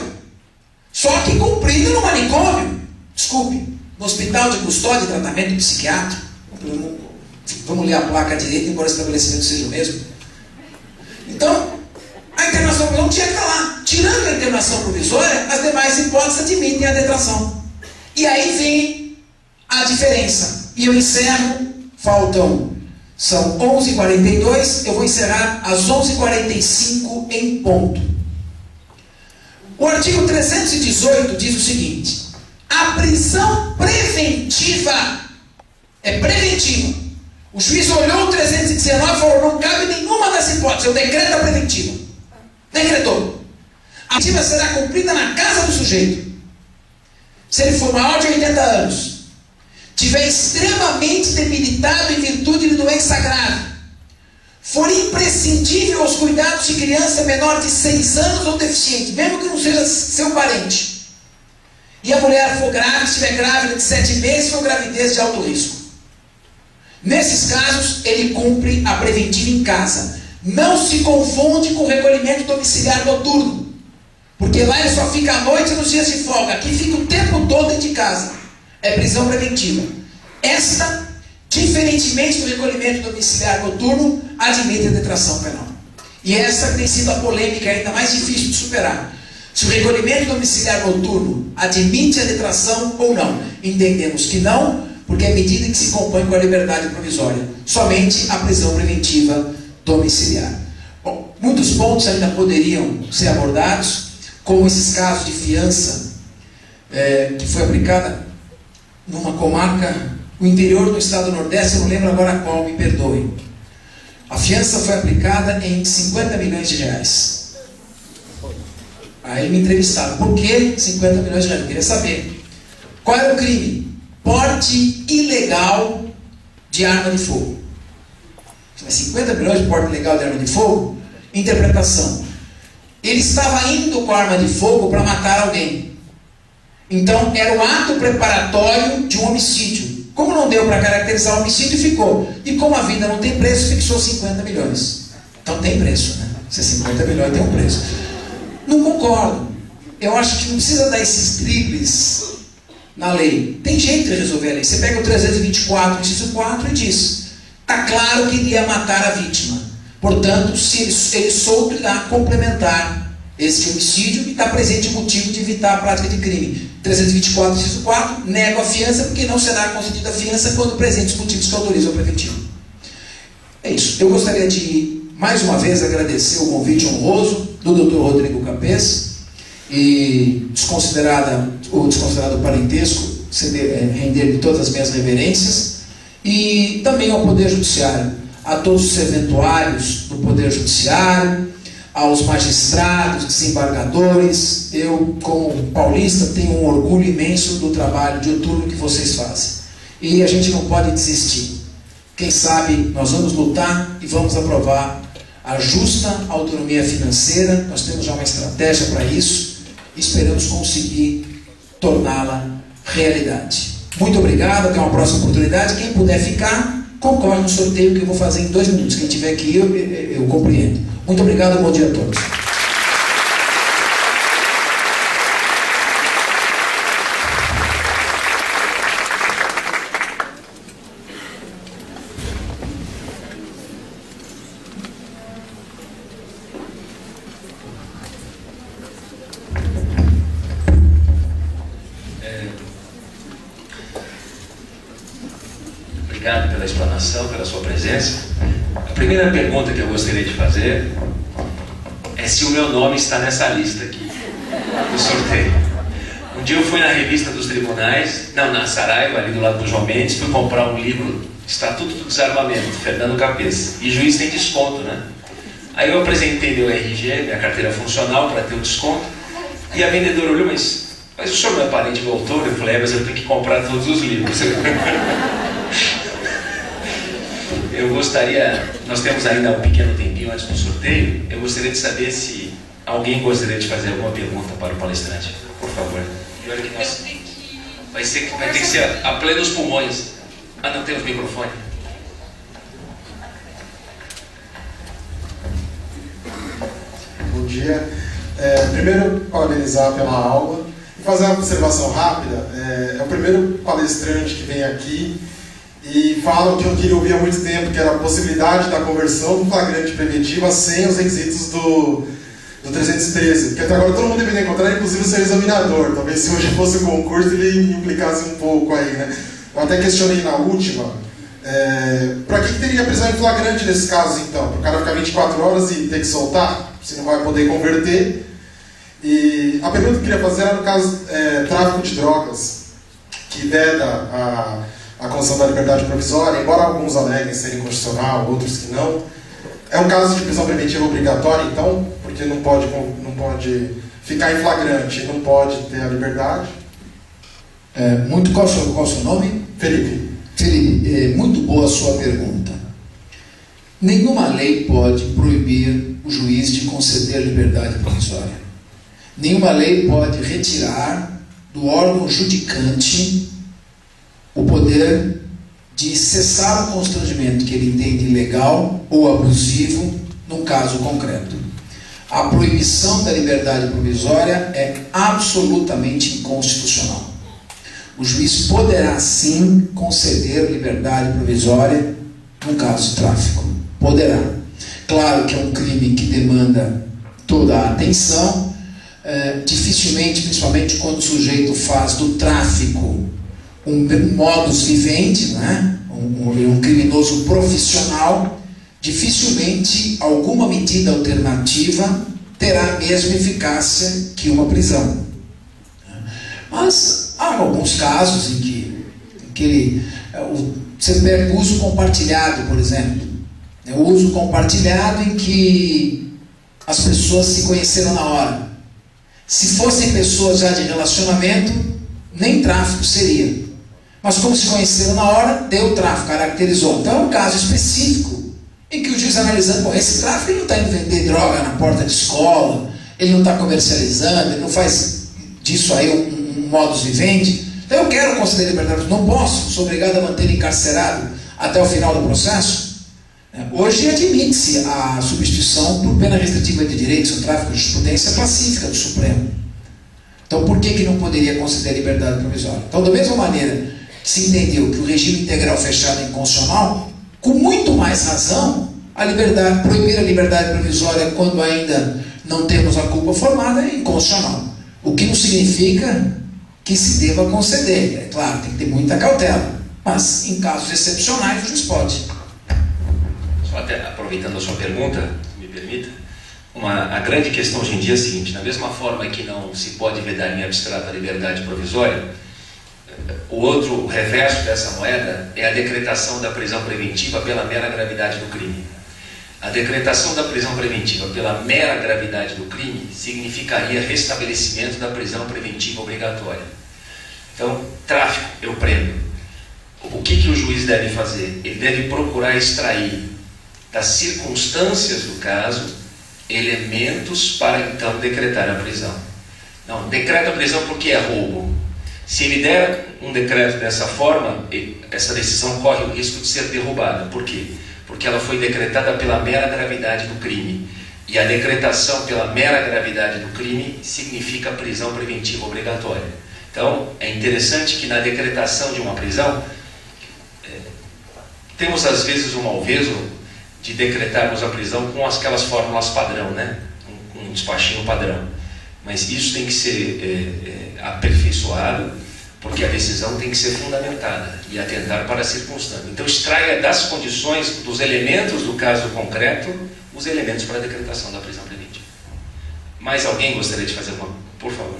só que cumprida no manicômio. Desculpe, no hospital de custódia e tratamento psiquiátrico. Vamos ler a placa direita, embora o estabelecimento seja o mesmo. Então, a internação provisória tinha que estar lá. Tirando a internação provisória, as demais hipóteses admitem a detração. E aí vem a diferença. E eu encerro, faltam São 11h42, eu vou encerrar às 11h45 em ponto. O artigo 318 diz o seguinte: a prisão preventiva é preventiva. O juiz olhou o 319 e falou: não cabe nenhuma das hipóteses, eu decreto a preventiva. Decretou. A preventiva será cumprida na casa do sujeito. Se ele for maior de 80 anos, tiver extremamente debilitado em virtude de doença grave, for imprescindível aos cuidados de criança menor de 6 anos ou deficiente, mesmo que não seja seu parente, e a mulher for grávida, estiver grávida de 7 meses, for gravidez de alto risco. Nesses casos, ele cumpre a preventiva em casa. Não se confunde com o recolhimento domiciliar noturno, porque lá ele só fica à noite nos dias de folga. Aqui fica o tempo todo dentro de casa. É prisão preventiva. Esta, diferentemente do recolhimento domiciliar noturno, admite a detração penal. E essa tem sido a polêmica ainda mais difícil de superar. Se o recolhimento domiciliar noturno admite a detração ou não. Entendemos que não, porque é medida que se compõe com a liberdade provisória. Somente a prisão preventiva domiciliar. Bom, muitos pontos ainda poderiam ser abordados, como esses casos de fiança que foi aplicada numa comarca, o interior do estado do Nordeste, eu não lembro agora qual, me perdoe. A fiança foi aplicada em 50 milhões de reais. Aí me entrevistaram: por que 50 milhões de reais? Eu queria saber. Qual era o crime? Porte ilegal de arma de fogo. 50 milhões de porte ilegal de arma de fogo? Interpretação: ele estava indo com a arma de fogo para matar alguém. Então era o ato preparatório de um homicídio. Como não deu para caracterizar o homicídio, ficou. E como a vida não tem preço, fixou 50 milhões. Então tem preço, né? Se é 50 milhões, tem um preço. Não concordo. Eu acho que não precisa dar esses dribles na lei. Tem jeito de resolver a lei. Você pega o 324, inciso 4 e diz: está claro que ele ia matar a vítima. Portanto, se ele solto, irá complementar esse homicídio e está presente o motivo de evitar a prática de crime. 324, inciso 4, nego a fiança porque não será concedida a fiança quando presentes os motivos que autorizam o preventivo. É isso. Eu gostaria de, mais uma vez, agradecer o convite honroso do Dr. Rodrigo Capês e o desconsiderado parentesco render de todas as minhas reverências, e também ao Poder Judiciário, a todos os serventuários do Poder Judiciário, aos magistrados, desembargadores. Eu, como paulista, tenho um orgulho imenso do trabalho dioturno que vocês fazem. E a gente não pode desistir. Quem sabe nós vamos lutar e vamos aprovar a justa autonomia financeira. Nós temos já uma estratégia para isso e esperamos conseguir torná-la realidade. Muito obrigado, até uma próxima oportunidade. Quem puder ficar, concorre no sorteio que eu vou fazer em 2 minutos. Quem tiver que ir, eu compreendo. Muito obrigado, bom dia a todos. Obrigado pela explanação, pela sua presença. A primeira pergunta que eu gostaria de fazer é se o meu nome está nessa lista aqui do sorteio. Um dia eu fui na revista dos tribunais, na Saraiva, ali do lado do João Mendes, fui comprar um livro, Estatuto do Desarmamento, Fernando Capês, e juiz tem desconto, né? Aí eu apresentei meu RG, minha carteira funcional, para ter o desconto, e a vendedora olhou: mas o senhor não é parente do autor? Eu falei: mas eu tenho que comprar todos os livros. Eu gostaria, nós temos ainda um pequeno tempinho antes do sorteio, eu gostaria de saber se alguém gostaria de fazer alguma pergunta para o palestrante, por favor. Vai ter que ser a plenos pulmões. Ah, não temos microfone. Bom dia. Primeiro, parabenizar pela aula e fazer uma observação rápida. É o primeiro palestrante que vem aqui e fala o que eu queria ouvir há muito tempo, que era a possibilidade da conversão do flagrante preventiva sem os requisitos do 313. Porque até agora todo mundo deveria encontrar, inclusive o seu examinador. Talvez se hoje fosse o concurso ele implicasse um pouco aí, né? Eu até questionei na última, Para que teria prisão em flagrante nesse caso, então? Para o cara ficar 24 horas e ter que soltar? Você não vai poder converter. E a pergunta que eu queria fazer era no caso tráfico de drogas, que veda a concessão da liberdade provisória, embora alguns aleguem ser inconstitucional, outros que não. É um caso de prisão preventiva obrigatória, então, porque não pode ficar em flagrante, não pode ter a liberdade. Qual o seu nome? Felipe. Felipe, muito boa a sua pergunta. Nenhuma lei pode proibir o juiz de conceder liberdade provisória. Nenhuma lei pode retirar do órgão judicante o poder de cessar o constrangimento que ele entende ilegal ou abusivo num caso concreto. A proibição da liberdade provisória é absolutamente inconstitucional. O juiz poderá sim conceder liberdade provisória num caso de tráfico. Poderá. Claro que é um crime que demanda toda a atenção. Dificilmente, principalmente quando o sujeito faz do tráfico um modus vivendi, né? um criminoso profissional, dificilmente alguma medida alternativa terá a mesma eficácia que uma prisão. Mas há alguns casos em que você pega o uso compartilhado, por exemplo. O uso compartilhado em que as pessoas se conheceram na hora. Se fossem pessoas já de relacionamento, nem tráfico seria. Mas como se conheceram na hora, deu tráfico, caracterizou. Então é um caso específico em que o juiz analisando, bom, esse tráfico ele não está indo vender droga na porta de escola, ele não está comercializando, ele não faz disso aí um modus vivendi. Então eu quero conceder liberdade, não posso, sou obrigado a manter ele encarcerado até o final do processo. Hoje admite-se a substituição por pena restritiva de direitos, o tráfico de jurisprudência pacífica do Supremo. Então por que não poderia conceder liberdade provisória? Então, da mesma maneira que se entendeu que o regime integral fechado é inconstitucional, com muito mais razão, proibir a liberdade provisória quando ainda não temos a culpa formada é inconstitucional. O que não significa que se deva conceder. É claro, tem que ter muita cautela. Mas, em casos excepcionais, o juiz pode. Só até aproveitando a sua pergunta, me permita, a grande questão hoje em dia é a seguinte: da mesma forma que não se pode vedar em abstrato a liberdade provisória, o reverso dessa moeda é a decretação da prisão preventiva pela mera gravidade do crime. A decretação da prisão preventiva pela mera gravidade do crime significaria restabelecimento da prisão preventiva obrigatória. Então, tráfico, eu prendo. O que o juiz deve fazer? Ele deve procurar extrair das circunstâncias do caso elementos para então decretar a prisão. Não, decreta a prisão porque é roubo. Se ele der um decreto dessa forma, essa decisão corre o risco de ser derrubada. Por quê? Porque ela foi decretada pela mera gravidade do crime. E a decretação pela mera gravidade do crime significa prisão preventiva obrigatória. Então, é interessante que na decretação de uma prisão, temos às vezes um malveso de decretarmos a prisão com aquelas fórmulas padrão, né? Um despachinho padrão. Mas isso tem que ser aperfeiçoado, porque a decisão tem que ser fundamentada e atentar para a circunstância. Então extraia das condições, dos elementos do caso concreto, os elementos para a decretação da prisão preventiva. Mais alguém gostaria de fazer uma? Por favor.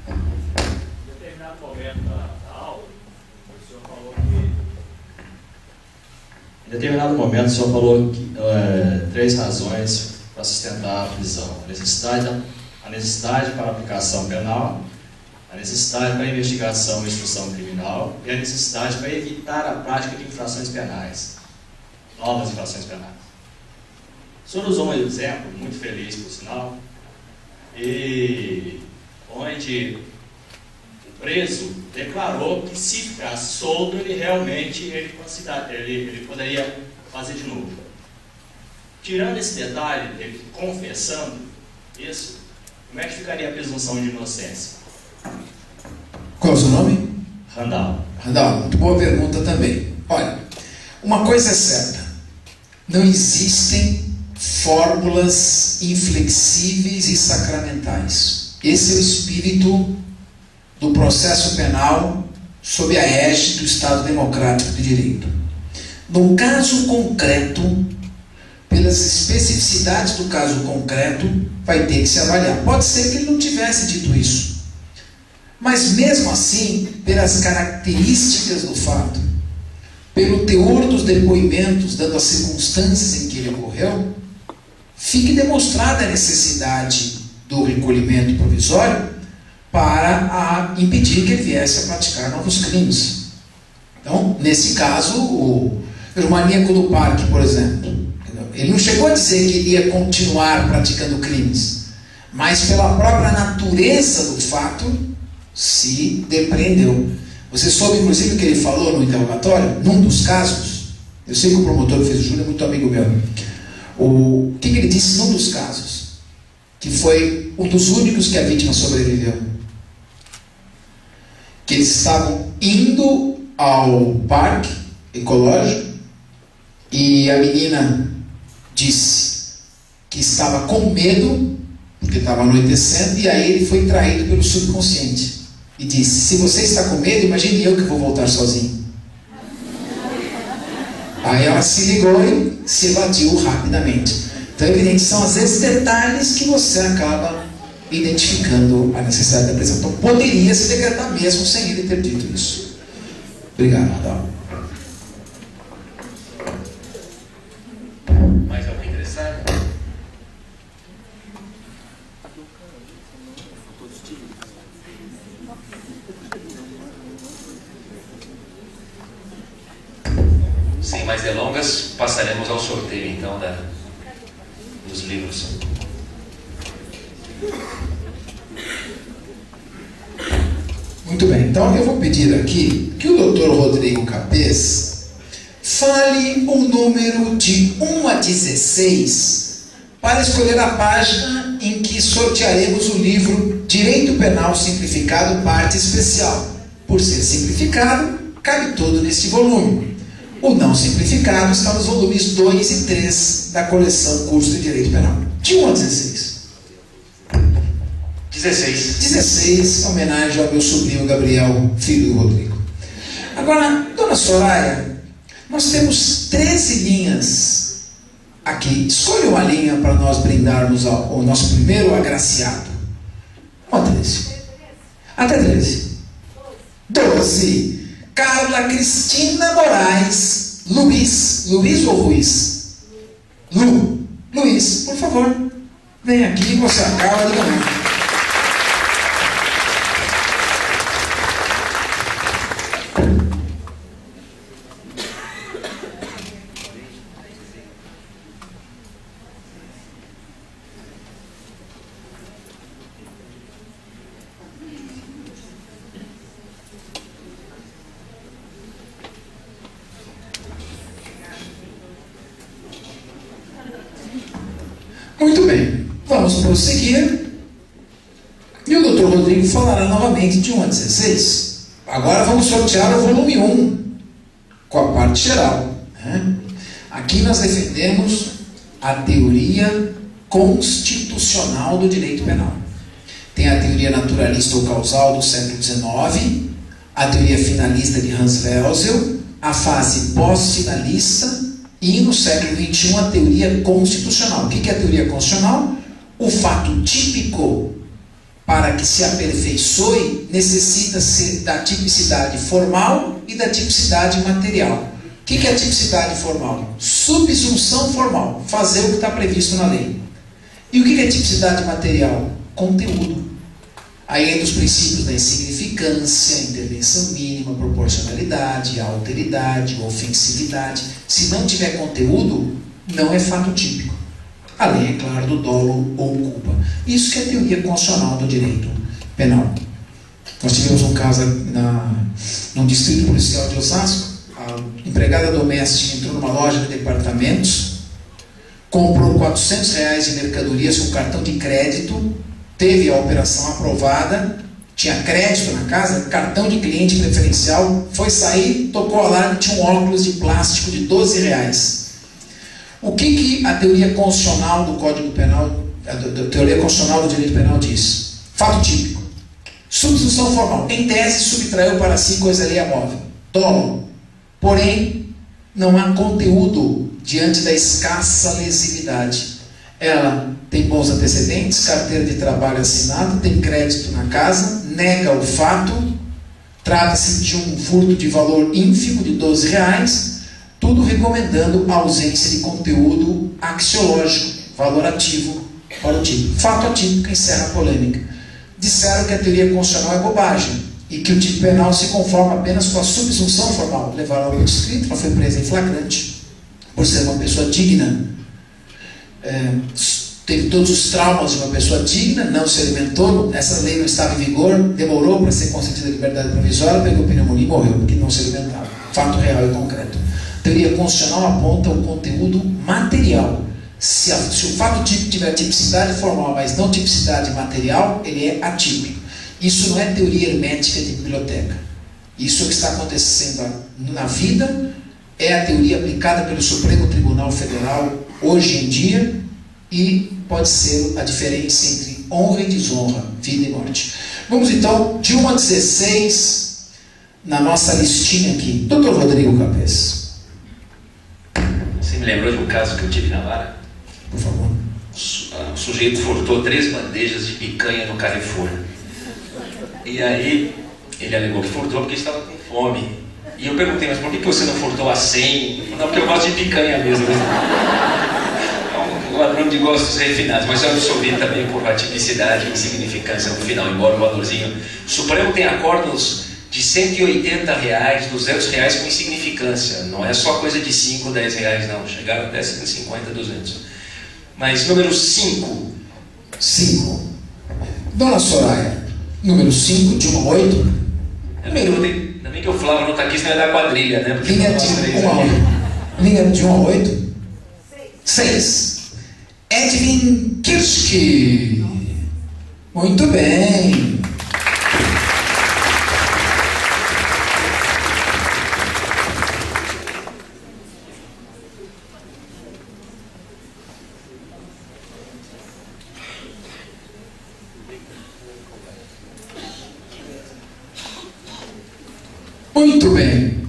Em determinado momento da aula, o senhor falou que... Em determinado momento o senhor falou que, 3 razões para sustentar a prisão. A necessidade para a aplicação penal, a necessidade para a investigação e instrução criminal e a necessidade para evitar a prática de infrações penais, novas infrações penais. O senhor usou um exemplo, muito feliz por sinal, e onde o preso declarou que se ficasse solto, ele realmente ele poderia fazer de novo. Tirando esse detalhe, ele confessando isso, como é que ficaria a presunção de inocência? Qual é o seu nome? Randall. Randall, muito boa pergunta também. Olha, uma coisa é certa: não existem fórmulas inflexíveis e sacramentais. Esse é o espírito do processo penal sob a égide do Estado Democrático de Direito. No caso concreto, pelas especificidades do caso concreto, vai ter que se avaliar. Pode ser que ele não tivesse dito isso, mas mesmo assim, pelas características do fato, pelo teor dos depoimentos, dando as circunstâncias em que ele ocorreu, fique demonstrada a necessidade do recolhimento provisório para impedir que ele viesse a praticar novos crimes. Então, nesse caso, o maníaco do parque, por exemplo, ele não chegou a dizer que iria continuar praticando crimes, mas pela própria natureza do fato, se depreendeu. Você soube, inclusive, o que ele falou no interrogatório? Num dos casos, eu sei que o promotor que fez o júri é muito amigo meu. O que ele disse num dos casos? Que foi um dos únicos que a vítima sobreviveu. Que eles estavam indo ao parque ecológico e a menina disse que estava com medo, porque estava anoitecendo, e aí ele foi traído pelo subconsciente. E disse: se você está com medo, imagine eu que vou voltar sozinho. Aí ela se ligou e se evadiu rapidamente. Então, evidente, são às vezes detalhes que você acaba identificando a necessidade da prisão. Então, poderia se decretar mesmo sem ele ter dito isso. Obrigado, Adão. Mais alguém interessado? Sem mais delongas, passaremos ao sorteio então dos livros. Muito bem, então eu vou pedir aqui que o Dr. Rodrigo Capês fale o número de 1 a 16 para escolher a página em que sortearemos o livro Direito Penal Simplificado, parte especial. Por ser simplificado, cabe todo neste volume. O não simplificado está nos volumes 2 e 3 da coleção Curso de Direito Penal. De 1 a 16. 16. 16, homenagem ao meu sobrinho Gabriel, filho do Rodrigo. Agora, dona Soraya, nós temos 13 linhas aqui. Escolha uma linha para nós brindarmos ao nosso primeiro agraciado. Uma 13. Até 13. 12. Carla Cristina Moraes Luiz. Luiz ou Ruiz? Luiz, por favor. Vem aqui, você acaba de ganhar. Muito bem, vamos prosseguir. E o Dr. Rodrigo falará novamente de 1 a 16. Agora vamos sortear o volume 1, com a parte geral. Aqui nós defendemos a teoria constitucional do direito penal. Tem a teoria naturalista ou causal do século XIX, a teoria finalista de Hans Welsel, a fase pós-finalista, e no século XXI a teoria constitucional. O que é a teoria constitucional? O fato típico, para que se aperfeiçoe, necessita-se da tipicidade formal e da tipicidade material. O que é a tipicidade formal? Subsunção formal, fazer o que está previsto na lei. E o que é a tipicidade material? Conteúdo. Aí entra os princípios da insignificância, intervenção mínima, proporcionalidade, alteridade, ofensividade. Se não tiver conteúdo, não é fato típico. Além, é claro, do dolo ou culpa. Isso que é a teoria constitucional do direito penal. Nós tivemos um caso num distrito policial de Osasco. A empregada doméstica entrou numa loja de departamentos, comprou R$400 de mercadorias com cartão de crédito, teve a operação aprovada, tinha crédito na casa, cartão de cliente preferencial, foi sair, tocou o alarme, tinha um óculos de plástico de R$12. O que a teoria constitucional do Código Penal, a teoria constitucional do direito penal diz? Fato típico. Substituição formal. Em tese, subtraiu para si coisa alheia móvel. Dolo. Porém, não há conteúdo diante da escassa lesividade. Ela tem bons antecedentes, carteira de trabalho assinada, tem crédito na casa, nega o fato, trata-se de um furto de valor ínfimo de R$12, tudo recomendando a ausência de conteúdo axiológico, valor ativo para o tipo. Fato atípico encerra a polêmica. Disseram que a teoria constitucional é bobagem e que o tipo penal se conforma apenas com a subsunção formal. Levaram ao escrito, ela foi presa em flagrante por ser uma pessoa digna. Teve todos os traumas de uma pessoa digna, não se alimentou, essa lei não estava em vigor, demorou para ser concedida a liberdade provisória, pegou pneumonia e morreu, porque não se alimentava. Fato real e concreto. A teoria constitucional aponta o conteúdo material. Se o fato típico tiver tipicidade formal, mas não tipicidade material, ele é atípico. Isso não é teoria hermética de biblioteca. Isso que está acontecendo na vida é a teoria aplicada pelo Supremo Tribunal Federal hoje em dia e pode ser a diferença entre honra e desonra, vida e morte. Vamos então de 1 a 16 na nossa listinha aqui. Dr. Rodrigo Capes. Você me lembrou de um caso que eu tive na vara? Por favor. O sujeito furtou 3 bandejas de picanha no Carrefour. E aí ele alegou que furtou porque estava com fome. E eu perguntei, mas por que você não furtou a 100? Não, porque eu gosto de picanha mesmo. É um ladrão de gostos refinados, mas eu absolvi também por atipicidade e insignificância no final, embora o valorzinho. O Supremo tem acordos de R$180, R$200 com insignificância. Não é só coisa de 5, R$10, não. Chegaram até 150, 200. Mas número 5. 5. Dona Soraya, número 5, de 1 a 8. Ainda bem que o Flávio não está aqui, senão é da quadrilha, né? Porque linha de 1 a 8. 6. Edwin Kirschke. Muito bem. Muito bem.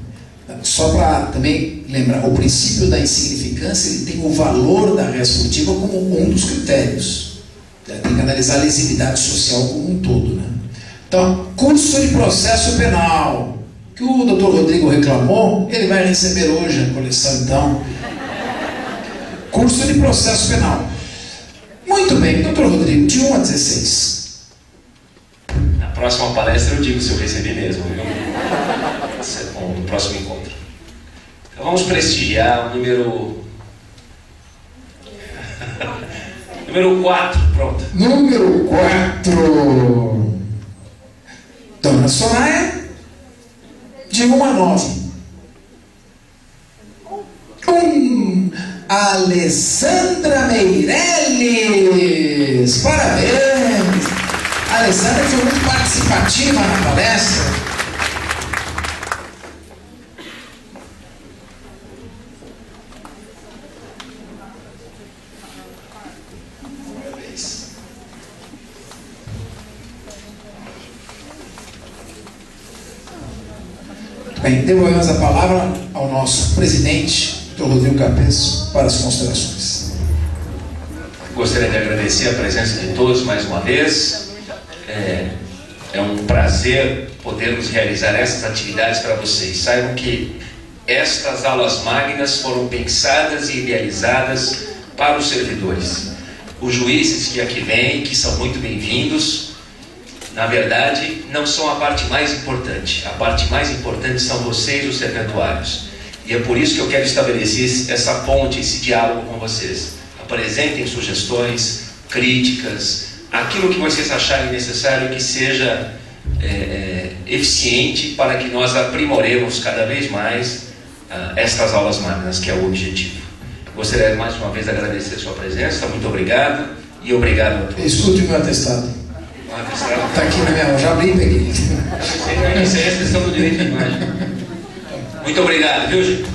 Só para também lembrar, o princípio da insignificância, ele tem o valor da resolutiva como um dos critérios. Tem que analisar a lesividade social como um todo, né? Então, curso de processo penal, que o Dr. Rodrigo reclamou, ele vai receber hoje a coleção, então. Curso de processo penal. Muito bem, Dr. Rodrigo, de 1 a 16. Na próxima palestra eu digo se eu recebi mesmo, viu? No próximo encontro. Então vamos prestigiar o número 4, pronto. Número 4. Dona Soraya, de 1 a 9. Alessandra Meirelles. Parabéns. A Alessandra foi muito participativa na palestra. Bem, devolvemos a palavra ao nosso presidente, Dr. Rodrigo Capes, para as considerações. Gostaria de agradecer a presença de todos mais uma vez. É um prazer podermos realizar essas atividades para vocês. Saibam que estas aulas magnas foram pensadas e idealizadas para os servidores. Os juízes que aqui vêm, que são muito bem-vindos, na verdade, não são a parte mais importante. A parte mais importante são vocês, os serventuários. E é por isso que eu quero estabelecer essa ponte, esse diálogo com vocês. Apresentem sugestões, críticas, aquilo que vocês acharem necessário que seja eficiente para que nós aprimoremos cada vez mais estas aulas magnas, que é o objetivo. Gostaria mais uma vez de agradecer a sua presença, muito obrigado e obrigado a todos. Escute o meu atestado. Está aqui na minha mão, já abri e peguei. Isso aí é a questão do direito de imagem. Muito obrigado, viu, gente?